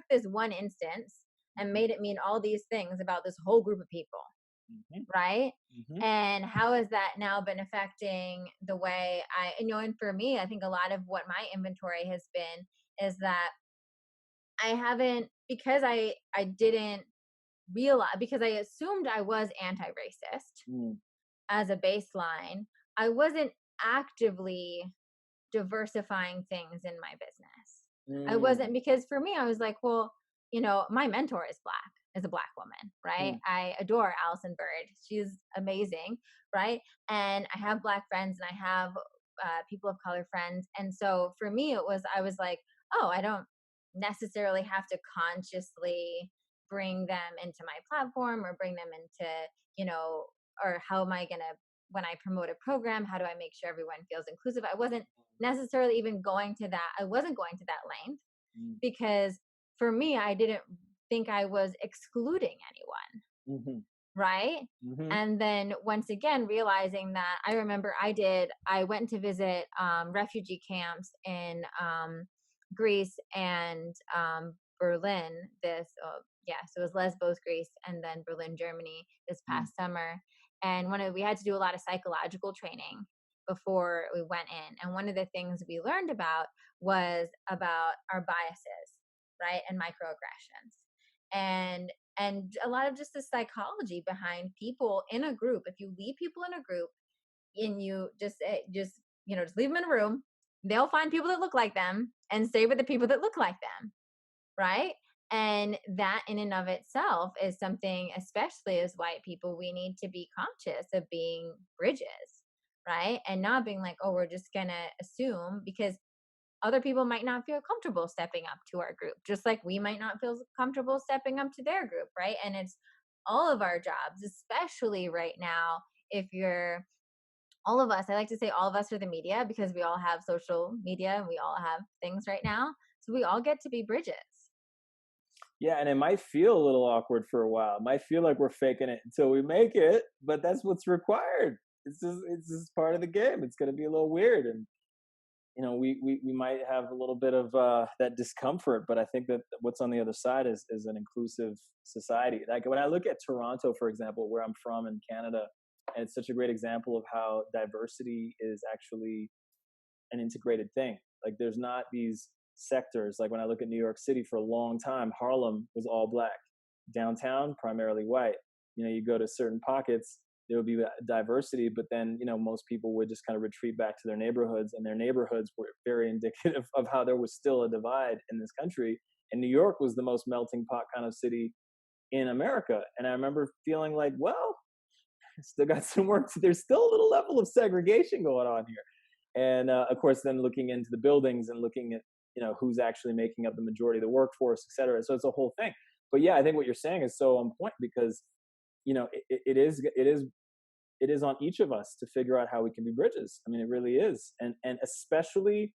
this one instance and Mm-hmm, made it mean all these things about this whole group of people, mm-hmm, right? mm-hmm. And how has that now been affecting the way and for me, I think a lot of what my inventory has been is that I haven't, because I didn't realize, because I assumed I was anti-racist Mm, as a baseline, I wasn't actively diversifying things in my business. I mm, wasn't, because for me, I was like, well, my mentor is a black woman, right? mm, I adore Allison Bird. She's amazing, right? And I have black friends, and I have people of color friends. And so for me, I was like, oh, I don't necessarily have to consciously bring them into my platform or bring them into, you know, or how am I going to, when I promote a program, how do I make sure everyone feels inclusive? I wasn't necessarily even going to that. I wasn't going to that length Mm. because for me, I didn't think I was excluding anyone, Mhm. right? Mhm. And then once again, realizing that I remember I went to visit refugee camps in Greece and Berlin. So it was Lesbos, Greece, and then Berlin, Germany this Mm. past summer. And we had to do a lot of psychological training before we went in. And one of the things we learned about was about our biases, right? And microaggressions. And a lot of just the psychology behind people in a group. If you leave people in a group and you just leave them in a room, they'll find people that look like them and stay with the people that look like them, right? And that in and of itself is something, especially as white people, we need to be conscious of being bridges, right? And not being like, oh, we're just gonna assume, because other people might not feel comfortable stepping up to our group, just like we might not feel comfortable stepping up to their group, right? And it's all of our jobs, especially right now. If you're All of us, I like to say all of us are the media, because we all have social media and we all have things right now. So we all get to be bridges. Yeah, and it might feel a little awkward for a while. It might feel like we're faking it until we make it, but that's what's required. It's just part of the game. It's going to be a little weird, and we might have a little bit of that discomfort, but I think that what's on the other side is an inclusive society. Like when I look at Toronto, for example, where I'm from in Canada, and it's such a great example of how diversity is actually an integrated thing. Like there's not these sectors. Like when I look at New York City, for a long time, Harlem was all black, downtown primarily white. You go to certain pockets, there would be diversity, but then most people would just kind of retreat back to their neighborhoods, and their neighborhoods were very indicative of how there was still a divide in this country. And New York was the most melting pot kind of city in America. And I remember feeling like, well, still got some work. There's still a little level of segregation going on here. And of course, then looking into the buildings and looking at who's actually making up the majority of the workforce, et cetera. So it's a whole thing. But yeah, I think what you're saying is so on point, because it is on each of us to figure out how we can be bridges. I mean, it really is, and especially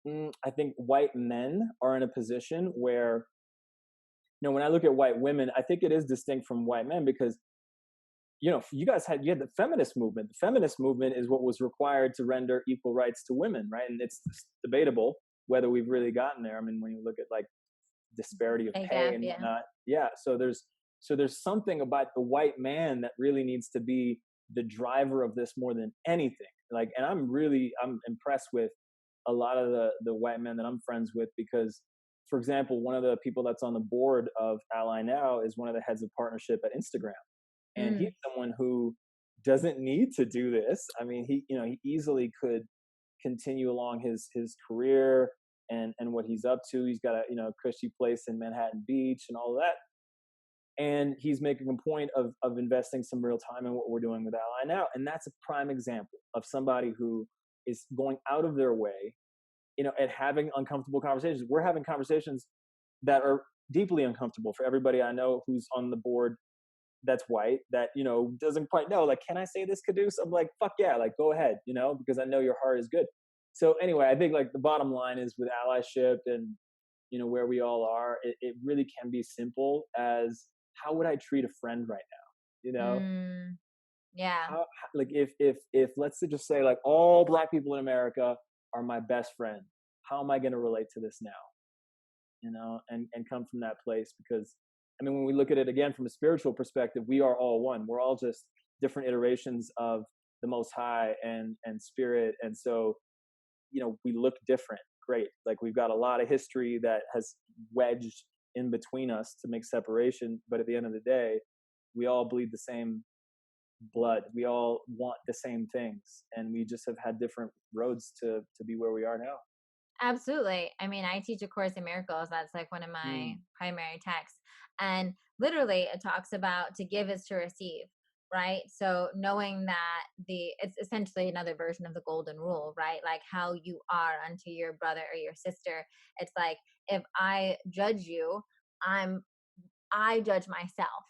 I think white men are in a position where when I look at white women, I think it is distinct from white men, because you had the feminist movement. The feminist movement is what was required to render equal rights to women, right? And it's debatable whether we've really gotten there. I mean, when you look at like disparity of Pay pay gap, and yeah. whatnot, yeah. So there's something about the white man that really needs to be the driver of this more than anything. Like, and I'm impressed with a lot of the white men that I'm friends with, because, for example, one of the people that's on the board of Ally Now is one of the heads of partnership at Instagram, and he's Mm, someone who doesn't need to do this. I mean, he easily could continue along his career and what he's up to. He's got a cushy place in Manhattan Beach and all of that, and he's making a point of investing some real time in what we're doing with Ally Now, and that's a prime example of somebody who is going out of their way, and having uncomfortable conversations. We're having conversations that are deeply uncomfortable for everybody I know who's on the board that's white, that doesn't quite know, like, can I say this, Caduce? I'm like, fuck yeah, like, go ahead, because I know your heart is good. So anyway, I think like the bottom line is, with allyship and where we all are, it really can be simple as, how would I treat a friend right now? mm, yeah, Like, if let's just say, like, all black people in America are my best friend, how am I going to relate to this now? And come from that place, because I mean, when we look at it again from a spiritual perspective, we are all one. We're all just different iterations of the Most High and Spirit, and so we look different. Great, like we've got a lot of history that has wedged in between us to make separation, but at the end of the day, we all bleed the same blood. We all want the same things, and we just have had different roads to be where we are now. absolutely. I mean, I teach a course in miracles. That's like one of my Mm. primary texts. And literally, it talks about to give is to receive. right? So knowing that it's essentially another version of the golden rule, right? Like how you are unto your brother or your sister. It's like if I judge you, I'm I judge myself,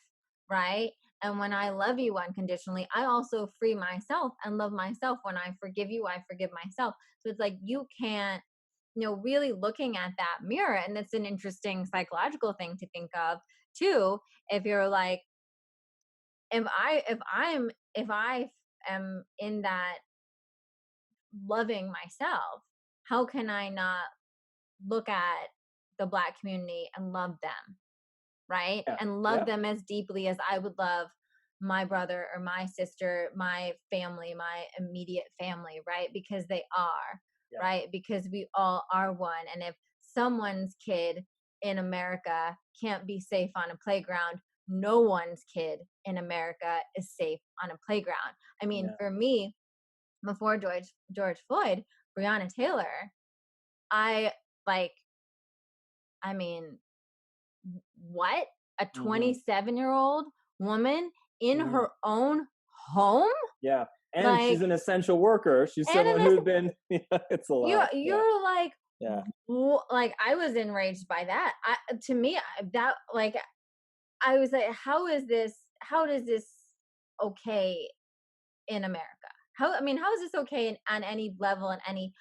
right? And when I love you unconditionally, I also free myself and love myself. When I forgive you, I forgive myself. So it's like you can't, really looking at that mirror. And it's an interesting psychological thing to think of too. If you're like, if I am in that loving myself, how can I not look at the Black community and love them, right? Yeah. And love Yeah. them as deeply as I would love my brother or my sister, my family, my immediate family, right? Because they are, Yeah. right? Because we all are one. And if someone's kid in America can't be safe on a playground, no one's kid in America is safe on a playground. I mean, Yeah. for me, before George Floyd, Breonna Taylor, I like, I mean, what? A Mm-hmm. 27-year-old woman in Mm-hmm. her own home? Yeah. And she's Like, an essential worker. She's and someone in this, who's been, yeah, it's a lot. Yeah. you're like, Yeah. like I was enraged by that. To me, that like I was like, how is this? How does this okay in America? How, I mean, how is this okay on any level and any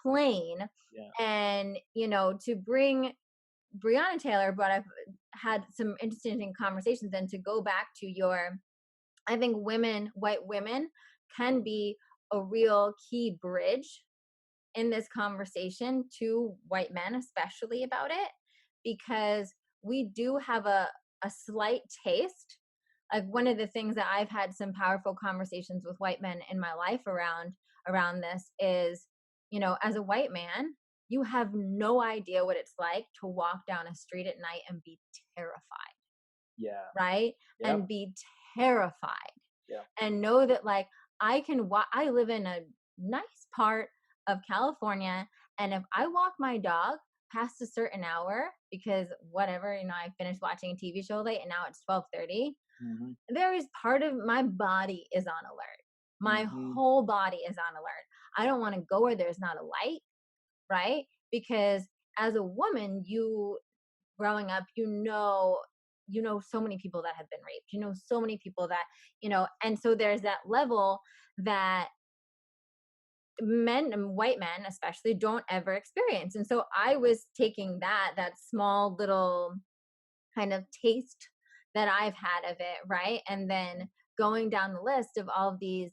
plane? Yeah. And to bring Breonna Taylor, but I've had some interesting conversations. And to go back to your, I think white women can be a real key bridge in this conversation to white men, especially about it, because we do have a slight taste. Like one of the things that I've had some powerful conversations with white men in my life around this is, as a white man, you have no idea what it's like to walk down a street at night and be terrified, Yeah. right? Yep. And be terrified Yeah. and know that like I live in a nice part of California, and if I walk my dog past a certain hour because whatever, I finished watching a TV show late and now it's 12:30, Mm-hmm. there is part of my body is on alert. My Mm-hmm. whole body is on alert. I don't want to go where there's not a light, right? Because as a woman, you growing up, so many people that have been raped, so many people that, and so there's that level that men and white men especially don't ever experience. And so I was taking that small little kind of taste that I've had of it, right? And then going down the list of all of these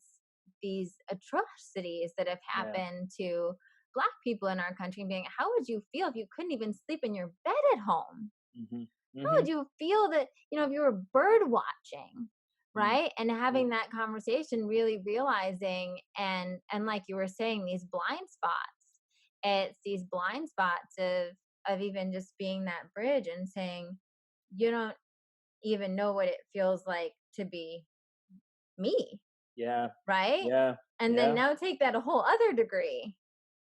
atrocities that have Yeah. happened to Black people in our country, and being, how would you feel if you couldn't even sleep in your bed at home? Mm-hmm. How Mm-hmm. would you feel that, if you were bird watching, right? And Mm-hmm. having that conversation, really realizing, and like you were saying, these blind spots. It's these blind spots of even just being that bridge and saying, you don't even know what it feels like to be me, Yeah. right? Yeah. And then Yeah. now take that a whole other degree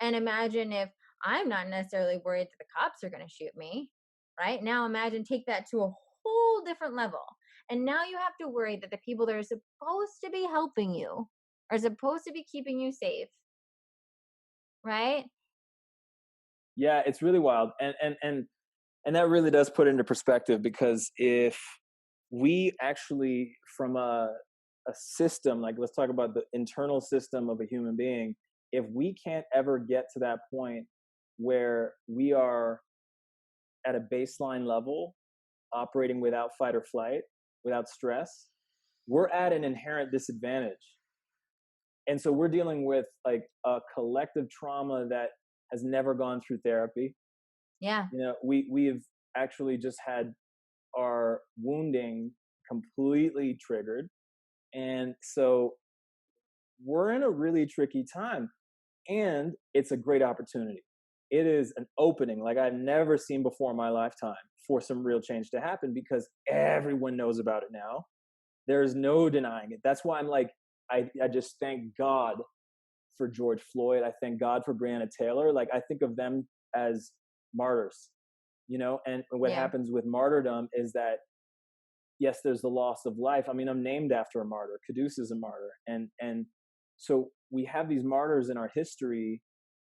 and imagine if I'm not necessarily worried that the cops are going to shoot me, right? Now imagine take that to a whole different level. And now you have to worry that the people that are supposed to be helping you are supposed to be keeping you safe, right? Yeah. It's really wild. And that really does put into perspective, because if we actually, from a system, like let's talk about the internal system of a human being, if we can't ever get to that point where we are at a baseline level operating without fight or flight, without stress, we're at an inherent disadvantage. And so we're dealing with like a collective trauma that has never gone through therapy. Yeah. We've actually just had our wounding completely triggered. And so we're in a really tricky time, and it's a great opportunity. It is an opening like I've never seen before in my lifetime for some real change to happen, because everyone knows about it now. There's no denying it. That's why I'm like, I just thank God for George Floyd. I thank God for Breonna Taylor. Like, I think of them as martyrs, and what Yeah. happens with martyrdom is that yes, there's the loss of life. I mean, I'm named after a martyr. Quddus is a martyr, and so we have these martyrs in our history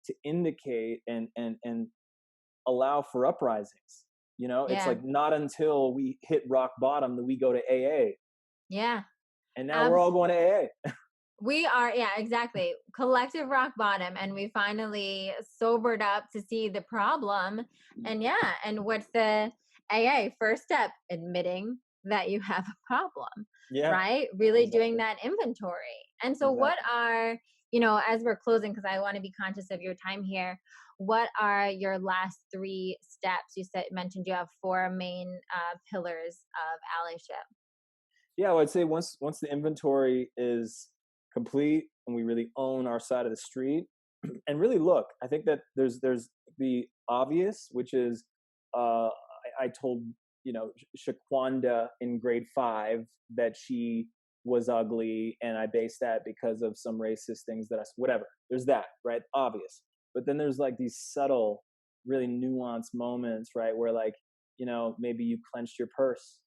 to indicate and allow for uprisings. You know, it's Yeah. like not until we hit rock bottom that we go to AA, Yeah. and now we're all Abs- going to AA. we are, yeah, exactly. Collective rock bottom, and we finally sobered up to see the problem. And yeah, and what's the AA first step? Admitting that you have a problem, Yeah, right? Really doing exactly, that inventory. And so, what exactly. are, as we're closing, because I want to be conscious of your time here, what are your last three steps? You said mentioned you have four main pillars of allyship. Yeah, well, I'd say once the inventory is complete and we really own our side of the street, and really look, I think that there's the obvious, which is I told Shaquanda in grade 5 that she was ugly, and I based that because of some racist things that whatever. There's that, right? Obvious. But then there's like these subtle, really nuanced moments, right, where like maybe you clenched your purse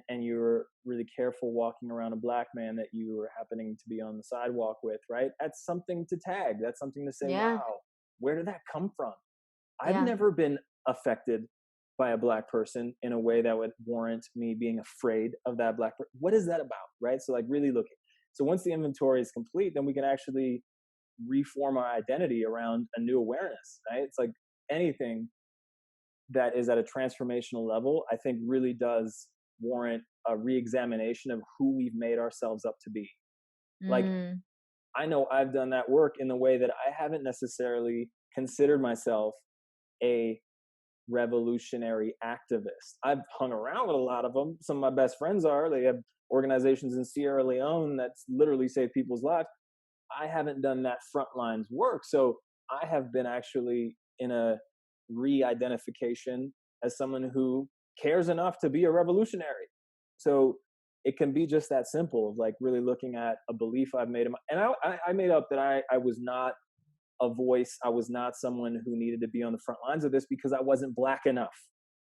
and you were really careful walking around a black man that you were happening to be on the sidewalk with, right? That's something to tag. That's something to say, Yeah, wow, where did that come from? I've yeah, never been affected by a black person in a way that would warrant me being afraid of that black person. What is that about, right? So like really looking. So once the inventory is complete, then we can actually reform our identity around a new awareness, right? It's like anything that is at a transformational level, I think really does warrant a re-examination of who we've made ourselves up to be. Like, mm, I know I've done that work in the way that I haven't necessarily considered myself a revolutionary activist. I've hung around with a lot of them. Some of my best friends are. They have organizations in Sierra Leone that literally save people's lives. I haven't done that frontlines work. So I have been actually in a re identification as someone who cares enough to be a revolutionary. So it can be just that simple of like really looking at a belief I've made. And I made up that I was not a voice. I was not someone who needed to be on the front lines of this because I wasn't black enough.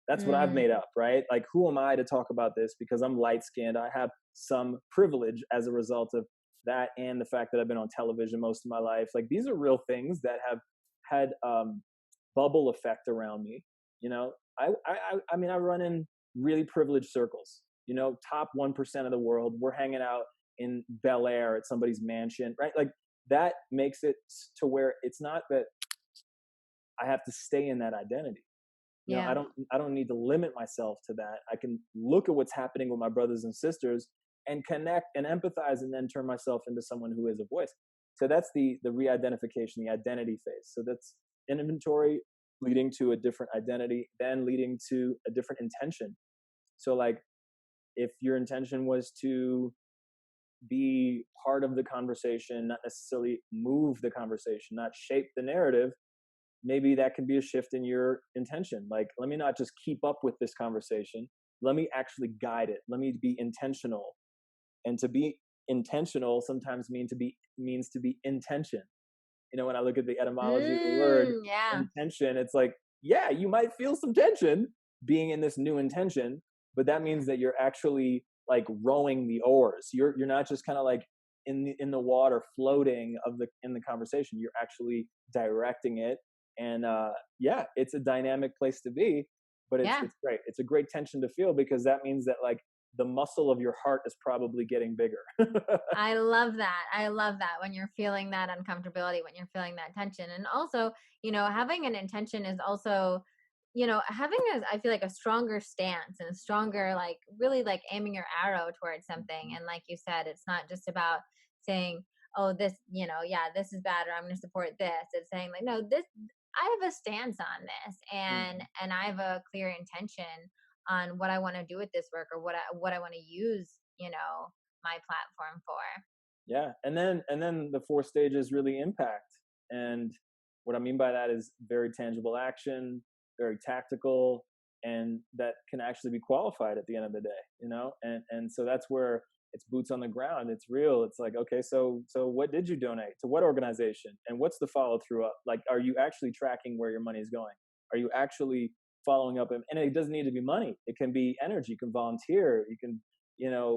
That's what I've mm, made up, right? Like, who am I to talk about this because I'm light skinned? I have some privilege as a result of that and the fact that I've been on television most of my life. Like, these are real things that have had bubble effect around me. You know, I mean, I run in really privileged circles. You know, top 1% of the world. We're hanging out in Bel Air at somebody's mansion, right? Like that makes it to where it's not that I have to stay in that identity. You know, yeah, I don't need to limit myself to that. I can look at what's happening with my brothers and sisters and connect and empathize and then turn myself into someone who is a voice. So that's the re-identification, the identity phase. So that's an inventory leading to a different identity, then leading to a different intention. So like if your intention was to be part of the conversation, not necessarily move the conversation, not shape the narrative, maybe that can be a shift in your intention. Like, let me not just keep up with this conversation. Let me actually guide it. Let me be intentional. And to be intentional sometimes means to be intention. You know, when I look at the etymology of the word yeah, intention, it's like, yeah, you might feel some tension being in this new intention, but that means that you're actually like rowing the oars. You're not just kind of like in the water floating in the conversation. You're actually directing it. And yeah, it's a dynamic place to be, but yeah. it's great. It's a great tension to feel because that means that like the muscle of your heart is probably getting bigger. I love that. I love that when you're feeling that uncomfortability, when you're feeling that tension. And also, having an intention is also, having I feel like a stronger stance and a stronger, like really like aiming your arrow towards something. And like you said, it's not just about saying, oh, this, yeah, this is bad or I'm going to support this. It's saying like, no, I have a stance on this and I have a clear intention on what I want to do with this work or what I want to use, my platform for. Yeah, and then the 4 stages really impact. And what I mean by that is very tangible action, very tactical, and that can actually be qualified at the end of the day, you know? And so that's where it's boots on the ground. It's real. It's like, okay, so what did you donate to what organization? And what's the follow through up? Like, are you actually tracking where your money is going? Are you actually following up. And it doesn't need to be money. It can be energy. You can volunteer. You can,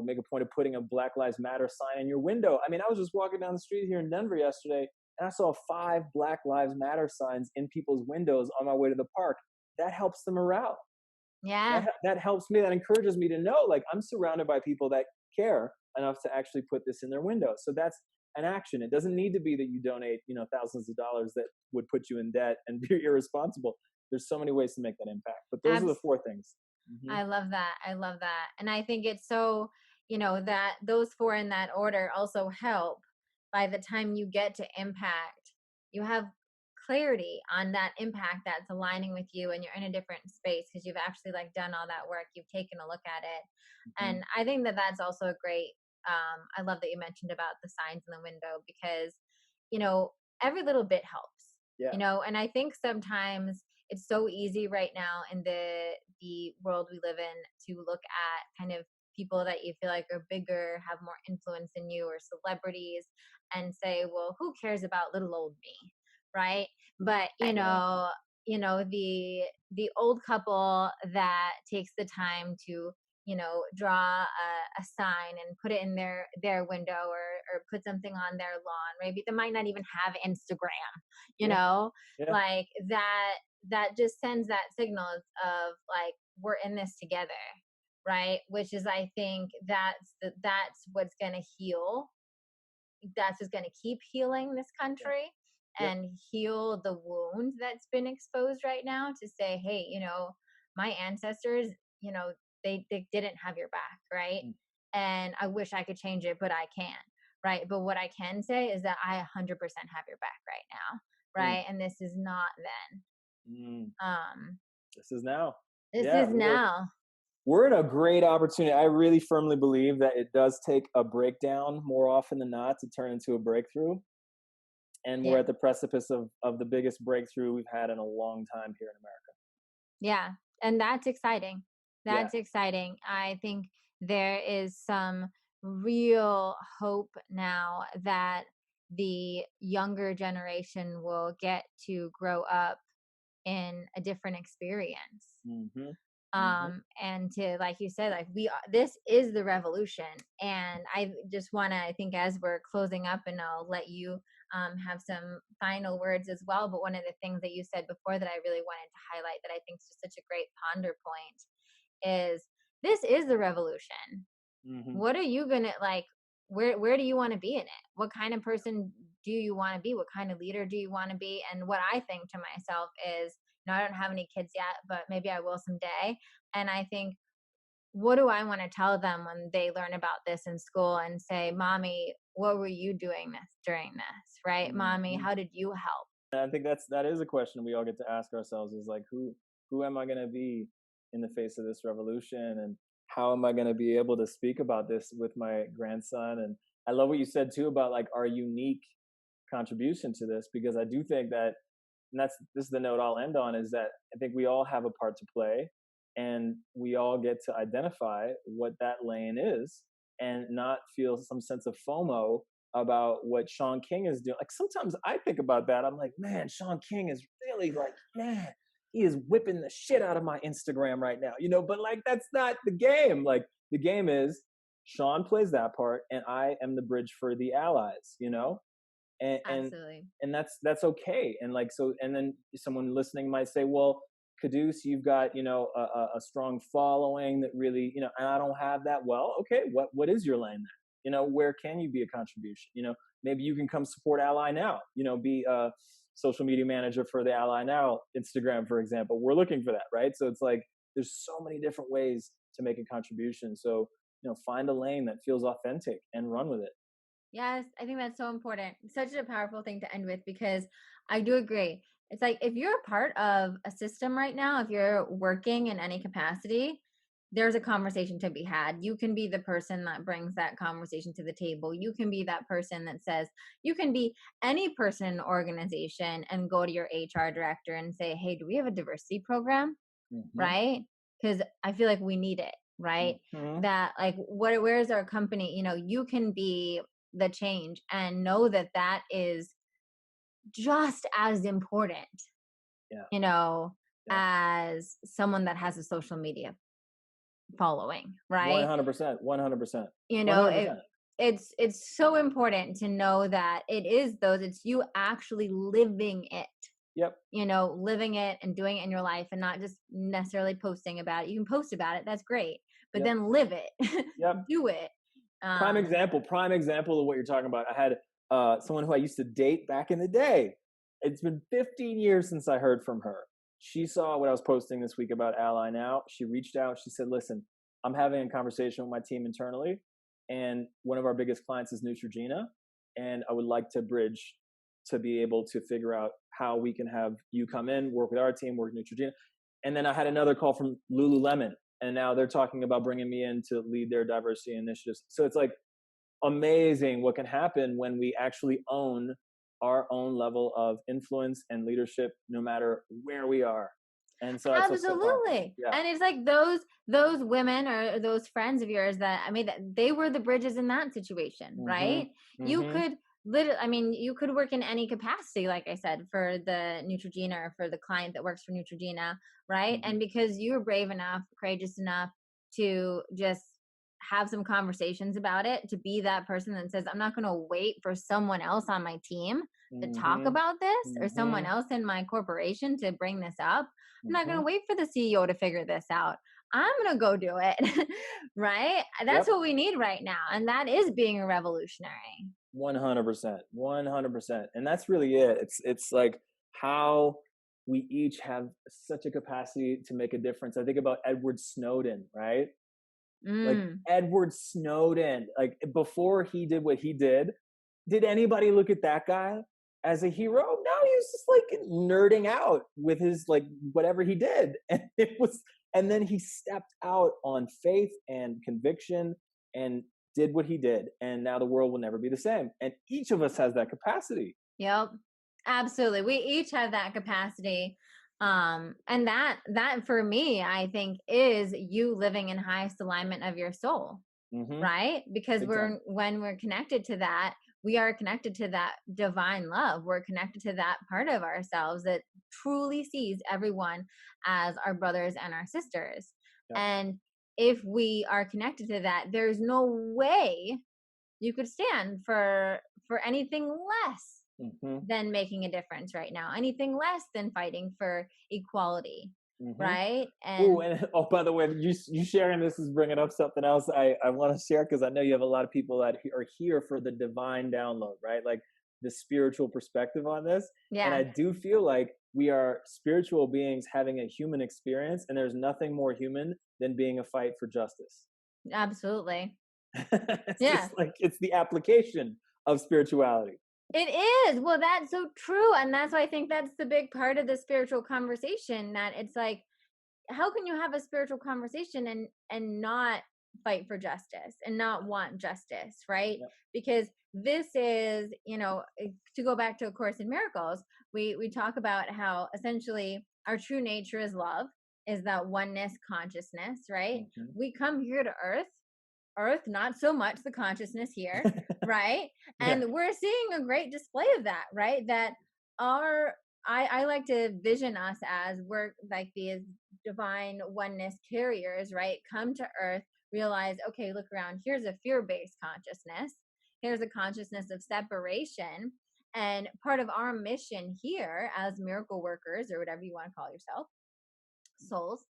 make a point of putting a Black Lives Matter sign in your window. I mean, I was just walking down the street here in Denver yesterday, and I saw 5 Black Lives Matter signs in people's windows on my way to the park. That helps the morale. Yeah. That helps me. That encourages me to know, like, I'm surrounded by people that care enough to actually put this in their window. So that's an action. It doesn't need to be that you donate, thousands of dollars that would put you in debt and be irresponsible. There's so many ways to make that impact. But those are the 4 things. Mm-hmm. I love that. I love that. And I think it's so, that those 4 in that order also help. By the time you get to impact, you have clarity on that impact that's aligning with you, and you're in a different space because you've actually like done all that work. You've taken a look at it. Mm-hmm. And I think that that's also a great, I love that you mentioned about the signs in the window, because, every little bit helps, Yeah. and I think sometimes it's so easy right now in the world we live in to look at kind of people that you feel like are bigger, have more influence than you, or celebrities, and say, well, who cares about little old me, right? But the old couple that takes the time to draw a sign and put it in their window, or put something on their lawn. Maybe they might not even have Instagram, Yeah. like that just sends that signal of like, we're in this together, right? Which is, I think that's what's going to heal. That's what's going to keep healing this Yeah. country, Yep. and heal the wound that's been exposed right now, to say, hey, my ancestors, they didn't have your back, right? Mm. And I wish I could change it, but I can't, right? But what I can say is that I 100% have your back right now, Mm. right? And this is not then. Mm. Um, This is now. this Yeah, is now. we're in a great opportunity. I really firmly believe that it does take a breakdown more often than not to turn into a breakthrough. And we're Yeah. at the precipice of the biggest breakthrough we've had in a long time here in America. Yeah. And that's exciting. Yeah. That's exciting. I think there is some real hope now that the younger generation will get to grow up in a different experience. Mm-hmm. Mm-hmm. And to, like you said, like, this is the revolution. And I just want to, I think, as we're closing up, and I'll let you have some final words as well, but one of the things that you said before that I really wanted to highlight, that I think is just such a great ponder point, is this is the revolution. Mm-hmm. What are you gonna, like, where do you want to be in it? What kind of person do you want to be? What kind of leader do you want to be? And what I think to myself is, I don't have any kids yet, but maybe I will someday. And I think, what do I want to tell them when they learn about this in school and say, mommy, what were you doing during this, right? Mommy, Mm-hmm. how did you help? And I think that is a question we all get to ask ourselves, is like, who am I going to be in the face of this revolution, and how am I going to be able to speak about this with my grandson? And I love what you said too about like our unique contribution to this, because I do think that, and this is the note I'll end on, is that I think we all have a part to play, and we all get to identify what that lane is, and not feel some sense of FOMO about what Sean King is doing. Like, sometimes I think about that. I'm like, man, Sean King is really, like, man, he is whipping the shit out of my Instagram right now, but like, that's not the game. Like, the game is Sean plays that part, and I am the bridge for the allies, and Absolutely. and that's okay. And like, so, and then someone listening might say, well, Quddus, you've got a strong following that really, and I don't have that. Well, okay, what is your lane then? Where can you be a contribution? Maybe you can come support Ally Now, be a social media manager for the Ally Now Instagram, for example. We're looking for that, right? So it's like, there's so many different ways to make a contribution. So find a lane that feels authentic and run with it. Yes, I think that's so important. Such a powerful thing to end with, because I do agree. It's like, if you're a part of a system right now, if you're working in any capacity, there's a conversation to be had. You can be the person that brings that conversation to the table. You can be that person that says, you can be any person in an organization and go to your HR director and say, hey, do we have a diversity program? Mm-hmm. Right? Because I feel like we need it, right? Mm-hmm. That, like, where's our company? You can be the change, and know that that is just as important, Yeah. Yep. as someone that has a social media following, right? 100%. 100%. You know, 100%. it's so important to know that it's you actually living it, Yep. living it and doing it in your life and not just necessarily posting about it. You can post about it, that's great, but Yep. then live it. Yep. Do it. Prime um example. Prime example of what you're talking about. I had someone who I used to date back in the day. It's been 15 years since I heard from her. She saw what I was posting this week about Ally Now. She reached out. She said, "Listen, I'm having a conversation with my team internally, and one of our biggest clients is Neutrogena, and I would like to bridge to be able to figure out how we can have you come in, work with our team, work with Neutrogena." And then I had another call from Lululemon, and now they're talking about bringing me in to lead their diversity initiatives. So it's like amazing what can happen when we actually own our own level of influence and leadership, no matter where we are. And so that's what's so powerful. Absolutely. Yeah. And it's like those women or those friends of yours that, I mean, that they were the bridges in that situation, Mm-hmm. right? You Mm-hmm. could you could work in any capacity, like I said, for the Neutrogena or for the client that works for Neutrogena, right? Mm-hmm. And because you were brave enough, courageous enough to just have some conversations about it, to be that person that says, I'm not going to wait for someone else on my team to talk Mm-hmm. about this or someone Mm-hmm. else in my corporation to bring this up. I'm not going Mm-hmm. to wait for the CEO to figure this out. I'm going to go do it. Right? That's Yep. what we need right now. And that is being a revolutionary. 100%. 100%. And that's really it. It's like how we each have such a capacity to make a difference. I think about Edward Snowden, right? Like Mm. Edward Snowden, like before he did what he did anybody look at that guy as a hero? No, he was just like nerding out with his like whatever he did. And then he stepped out on faith and conviction and did what he did. And now the world will never be the same. And each of us has that capacity. Yep. Absolutely. We each have that capacity. And that for me, I think is you living in highest alignment of your soul, Mm-hmm. right? Because Big time. when we're connected to that, we are connected to that divine love. We're connected to that part of ourselves that truly sees everyone as our brothers and our sisters. Yep. And if we are connected to that, there's no way you could stand for anything less Mm-hmm. than making a difference right now, anything less than fighting for equality, Mm-hmm. right? Oh, And and oh, by the way, you sharing this is bringing up something else I want to share because I know you have a lot of people that are here for the divine download, right? Like the spiritual perspective on this. And I yeah, do feel like we are spiritual beings having a human experience, and there's nothing more human than being a fight for justice. absolutely. It's Yeah. just like it's the application of spirituality. It is. Well, that's so true. And that's why I think that's the big part of the spiritual conversation, that it's like, how can you have a spiritual conversation and not fight for justice and not want justice, right? Yep. Because this is, to go back to A Course in Miracles, we talk about how essentially our true nature is love, is that oneness consciousness, right? Mm-hmm. We come here to earth, not so much the consciousness here, right? Yeah. And we're seeing a great display of that, right? That our I like to vision us as we're like these divine oneness carriers, right? Come to earth, realize, okay, look around, here's a fear-based consciousness, here's a consciousness of separation. And part of our mission here as miracle workers, or whatever you want to call yourself, souls,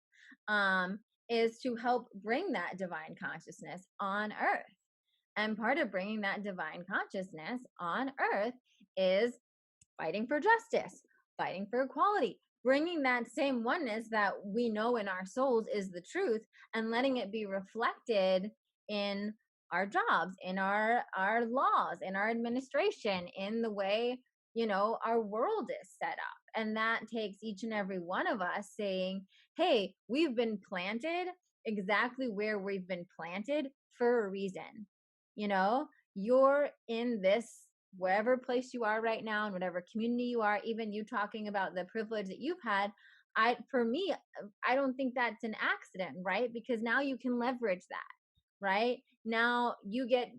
um, is to help bring that divine consciousness on earth. And part of bringing that divine consciousness on earth is fighting for justice, fighting for equality, bringing that same oneness that we know in our souls is the truth, and letting it be reflected in our jobs, in our laws, in our administration, in the way, our world is set up. And that takes each and every one of us saying, hey, we've been planted exactly where we've been planted for a reason. You're in this, wherever place you are right now, in whatever community you are, even you talking about the privilege that you've had. For me, I don't think that's an accident, right? Because now you can leverage that, right? Now you get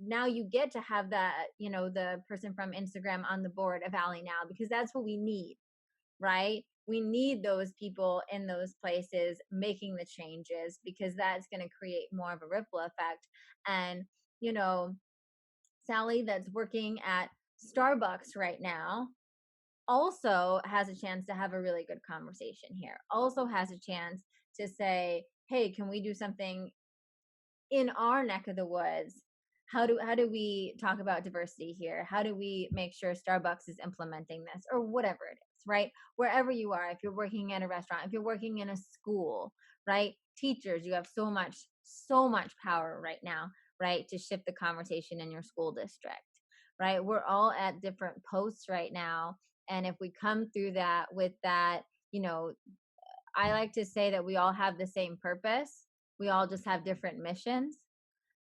to have that, the person from Instagram on the board of Ally Now, because that's what we need, right? we need those people in those places making the changes, because that's going to create more of a ripple effect. And, you know, Sally that's working at Starbucks right now also has a chance to have a really good conversation here, also has a chance to say, hey, can we do something in our neck of the woods? How do we talk about diversity here? How do we make sure Starbucks is implementing this, or whatever it is, right? Wherever you are, if you're working at a restaurant, if you're working in a school, right? Teachers, you have so much power right now, right, to shift the conversation in your school district, right? We're all at different posts right now, and if we come through that with that, you know, I like to say that we all have the same purpose. We all just have different missions,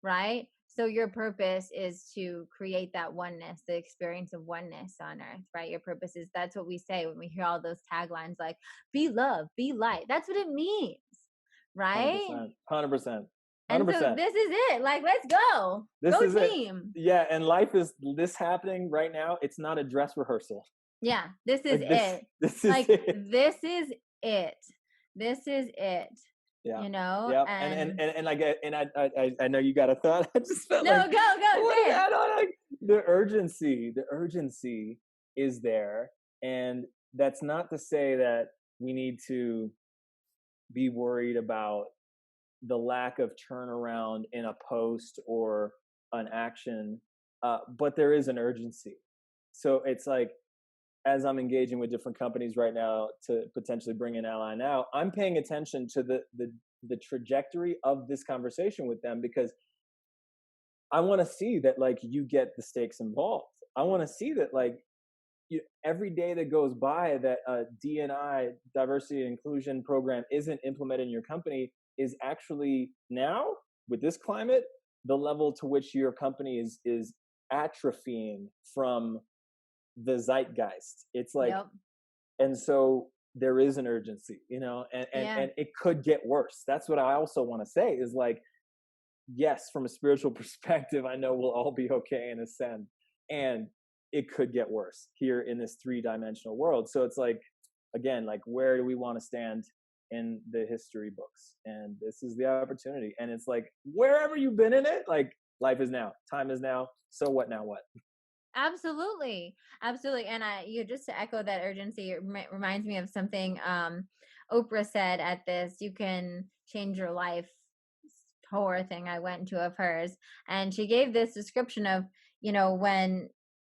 right? So your purpose is to create that oneness, the experience of oneness on earth, right? Your purpose is, that's what we say when we hear all those taglines like be love, be light. That's what it means, right? 100%, 100%, And so 100%. this is it. Like, let's go. This Go is it. team. Yeah, and life is this happening right now. It's not a dress rehearsal. Yeah, this is Like this, it. this is Like, it. this is it. This is it. Yeah. You know, Yep. and And like, and I know you got a thought. I just felt no, like, go, what say is it. that on? Like, the urgency is there, and that's not to say that we need to be worried about the lack of turnaround in a post or an action, but there is an urgency. So it's like, as I'm engaging with different companies right now to potentially bring an ally now, I'm paying attention to the trajectory of this conversation with them, because I want to see that like you get the stakes involved. I want to see that like every day that goes by that a D&I, diversity and inclusion program, isn't implemented in your company is actually now, with this climate, the level to which your company is atrophying from the zeitgeist. It's like, Yep. and so there is an urgency, Yeah. and it could get worse. That's what I also want to say is like, yes, from a spiritual perspective, I know we'll all be okay and ascend, and it could get worse here in this 3-dimensional world. So it's like, again, like, where do we want to stand in the history books? And this is the opportunity. And it's like, wherever you've been in it, like, life is now, time is now. So what now? What? Absolutely. Absolutely. And just to echo that urgency, it reminds me of something Oprah said at this You Can Change Your Life tour thing I went to of hers. And she gave this description of, when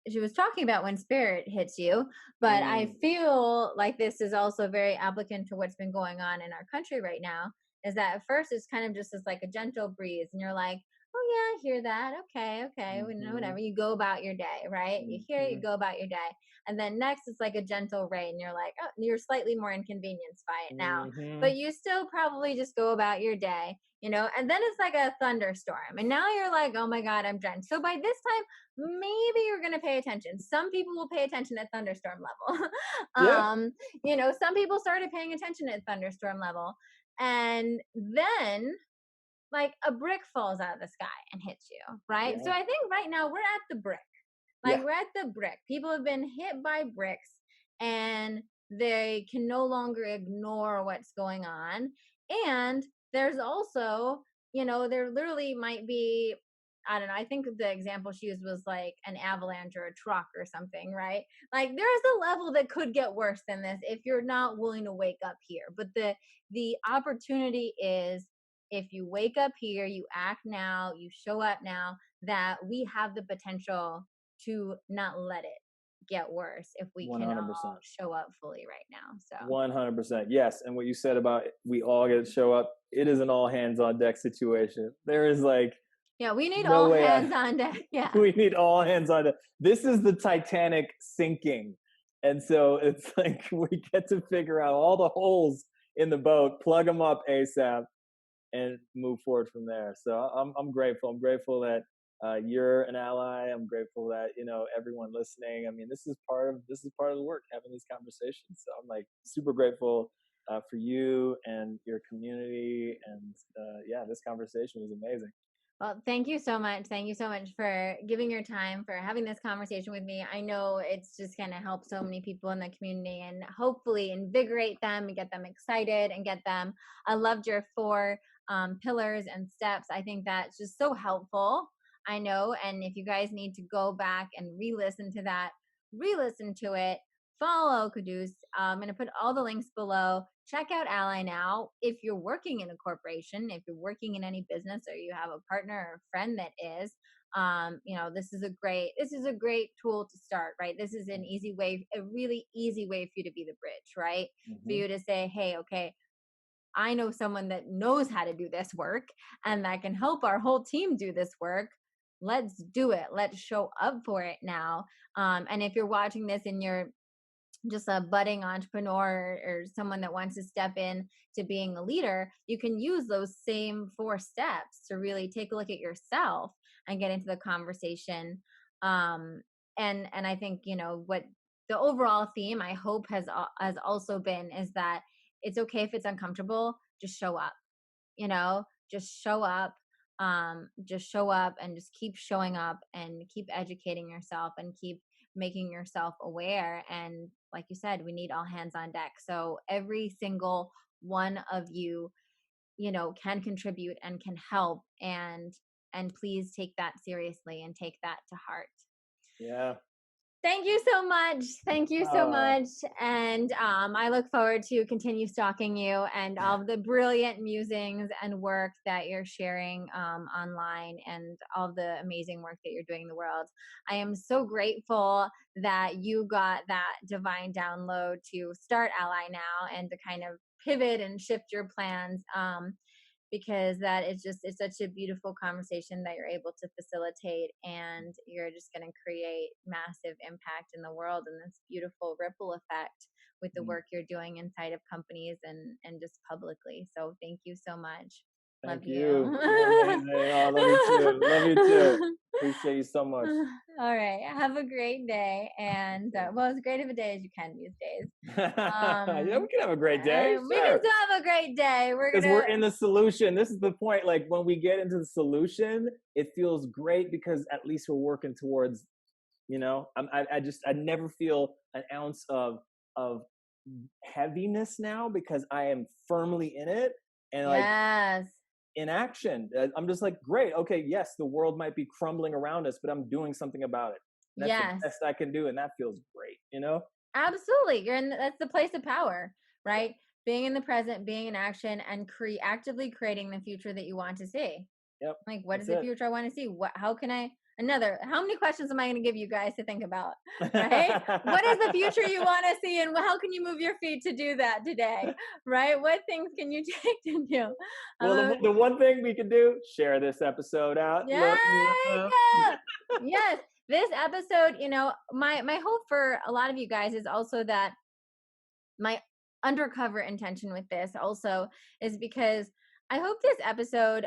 she was talking about when spirit hits you. But I Mm. feel like this is also very applicant to what's been going on in our country right now, is that at first it's kind of just as like a gentle breeze, and you're like, oh yeah, I hear that. Okay, Mm-hmm. whatever. You go about your day, right? You hear it, Mm-hmm. you go about your day. And then next it's like a gentle rain. You're like, oh, you're slightly more inconvenienced by it now. Mm-hmm. But you still probably just go about your day, and then it's like a thunderstorm. And now you're like, oh my God, I'm drenched. So by this time, maybe you're gonna pay attention. Some people will pay attention at thunderstorm level. Yeah. Some people started paying attention at thunderstorm level. And then like a brick falls out of the sky and hits you, right? So Yeah. I think right now we're at the brick. Like Yeah. we're at the brick. People have been hit by bricks, and they can no longer ignore what's going on. And there's also, there literally might be, I don't know, I think the example she used was like an avalanche or a truck or something, right? Like there's a level that could get worse than this if you're not willing to wake up here. But the opportunity is, if you wake up here, you act now, you show up now, that we have the potential to not let it get worse if we can all 100%. show up fully right now. So 100%. Yes. And what you said about we all get to show up, it is an all hands on deck situation. There is like, yeah, we need no all way hands on deck. Yeah. we need all hands on deck. This is the Titanic sinking. And so it's like we get to figure out all the holes in the boat, plug them up ASAP, and move forward from there. So I'm grateful. I'm grateful that you're an ally. I'm grateful that everyone listening. I mean, this is part of the work, having these conversations. So I'm like super grateful for you and your community. And yeah, this conversation was amazing. Well, thank you so much. Thank you so much for giving your time, for having this conversation with me. I know it's just going to help so many people in the community and hopefully invigorate them and get them excited and get them. I loved your four pillars and steps. I think that's just so helpful. I know. And if you guys need to go back and re listen to that, re listen to it, follow Quddus. I'm going to put all the links below. Check out Ally Now. If you're working in a corporation, if you're working in any business, or you have a partner or a friend that is, this is a great tool to start, right? This is an easy way, a really easy way for you to be the bridge, right? For Mm-hmm. you to say, hey, okay, I know someone that knows how to do this work and that can help our whole team do this work. Let's do it. Let's show up for it now. And if you're watching this and you're just a budding entrepreneur or someone that wants to step in to being a leader, you can use those same four steps to really take a look at yourself and get into the conversation. And I think what the overall theme I hope has also been is that it's okay if it's uncomfortable. Just show up. Just show up. Just show up and just keep showing up and keep educating yourself and keep making yourself aware. And like you said, we need all hands on deck. So every single one of you, can contribute and can help. And please take that seriously and take that to heart. Yeah. Thank you so much. Thank you so Oh, much. And I look forward to continue stalking you and all of the brilliant musings and work that you're sharing online and all the amazing work that you're doing in the world. I am so grateful that you got that divine download to start Ally Now and to kind of pivot and shift your plans. Because that is just it's such a beautiful conversation that you're able to facilitate, and you're just going to create massive impact in the world and this beautiful ripple effect with the mm, work you're doing inside of companies and just publicly. So thank you so much. Love thank you. you. You're amazing. Oh, love you too. Love you too. Appreciate you so much. All right, have a great day, and well, as great of a day as you can these days. Yeah, we can have a great day. We can Sure. still have a great day. We're Because we're gonna in the solution. This is the point. Like when we get into the solution, it feels great because at least we're working towards, I never feel an ounce of heaviness now because I am firmly in it and like yes. in action. I'm just like, great. Okay. Yes, the world might be crumbling around us, but I'm doing something about it. And that's the Yes, best I can do. And that feels great. absolutely. That's the place of power, Yeah. right? Being in the present, being in action, and actively creating the future that you want to see. Yep. Like, what is That's the it. future I want to see? How can I? How many questions am I going to give you guys to think about? Right? What is the future you want to see, and how can you move your feet to do that today? Right? What things can you take to do? Well, Um, the one thing we can do, share this episode out. Yeah, Look, yeah. Yes. This episode, my hope for a lot of you guys is also that my undercover intention with this also is because I hope this episode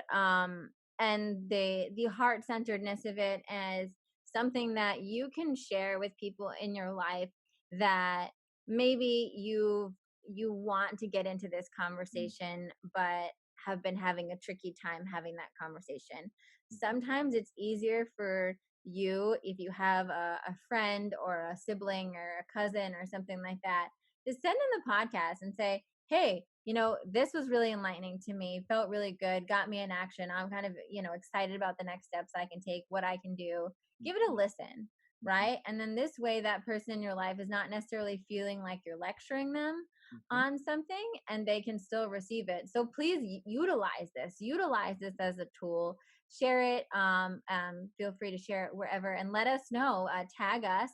and the heart-centeredness of it as something that you can share with people in your life that maybe you want to get into this conversation but have been having a tricky time having that conversation. Sometimes it's easier for you if you have a friend or a sibling or a cousin or something like that, just send them the podcast and say, hey, this was really enlightening to me, felt really good, got me in action. I'm kind of, excited about the next steps I can take, what I can do. Give it a listen, right? And then this way, that person in your life is not necessarily feeling like you're lecturing them on something and they can still receive it. So please utilize this as a tool. Share it. Feel free to share it wherever and let us know. Tag us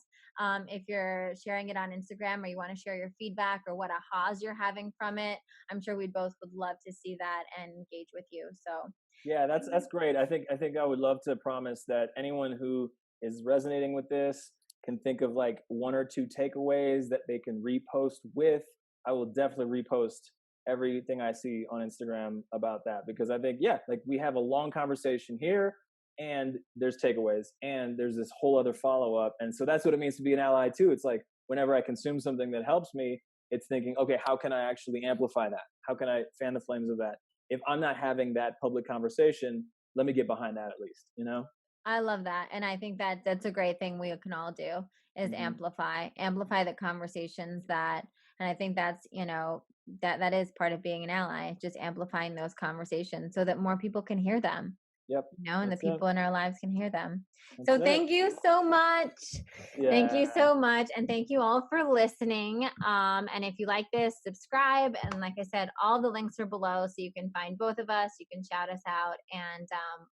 if you're sharing it on Instagram or you want to share your feedback or what ahas you're having from it. I'm sure we both would love to see that and engage with you. So yeah, that's great. I think I would love to promise that anyone who is resonating with this can think of like one or two takeaways that they can repost with. I will definitely repost everything I see on Instagram about that because I think, yeah, like we have a long conversation here and there's takeaways and there's this whole other follow up. And so that's what it means to be an ally too. It's like whenever I consume something that helps me, it's thinking, okay, how can I actually amplify that? How can I fan the flames of that? If I'm not having that public conversation, let me get behind that at least, you know? I love that. And I think that that's a great thing we can all do is Hmm. amplify the conversations that, and I think that's, that is part of being an ally, just amplifying those conversations so that more people can hear them, Yep. and the That's it. people in our lives can hear them. That's So it. thank you so much. Thank you Yeah. so much. And thank you all for listening. And if you like this, subscribe. And like I said, all the links are below so you can find both of us. You can shout us out. And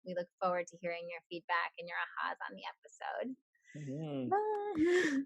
we look forward to hearing your feedback and your ahas on the episode. Mhm. Bye.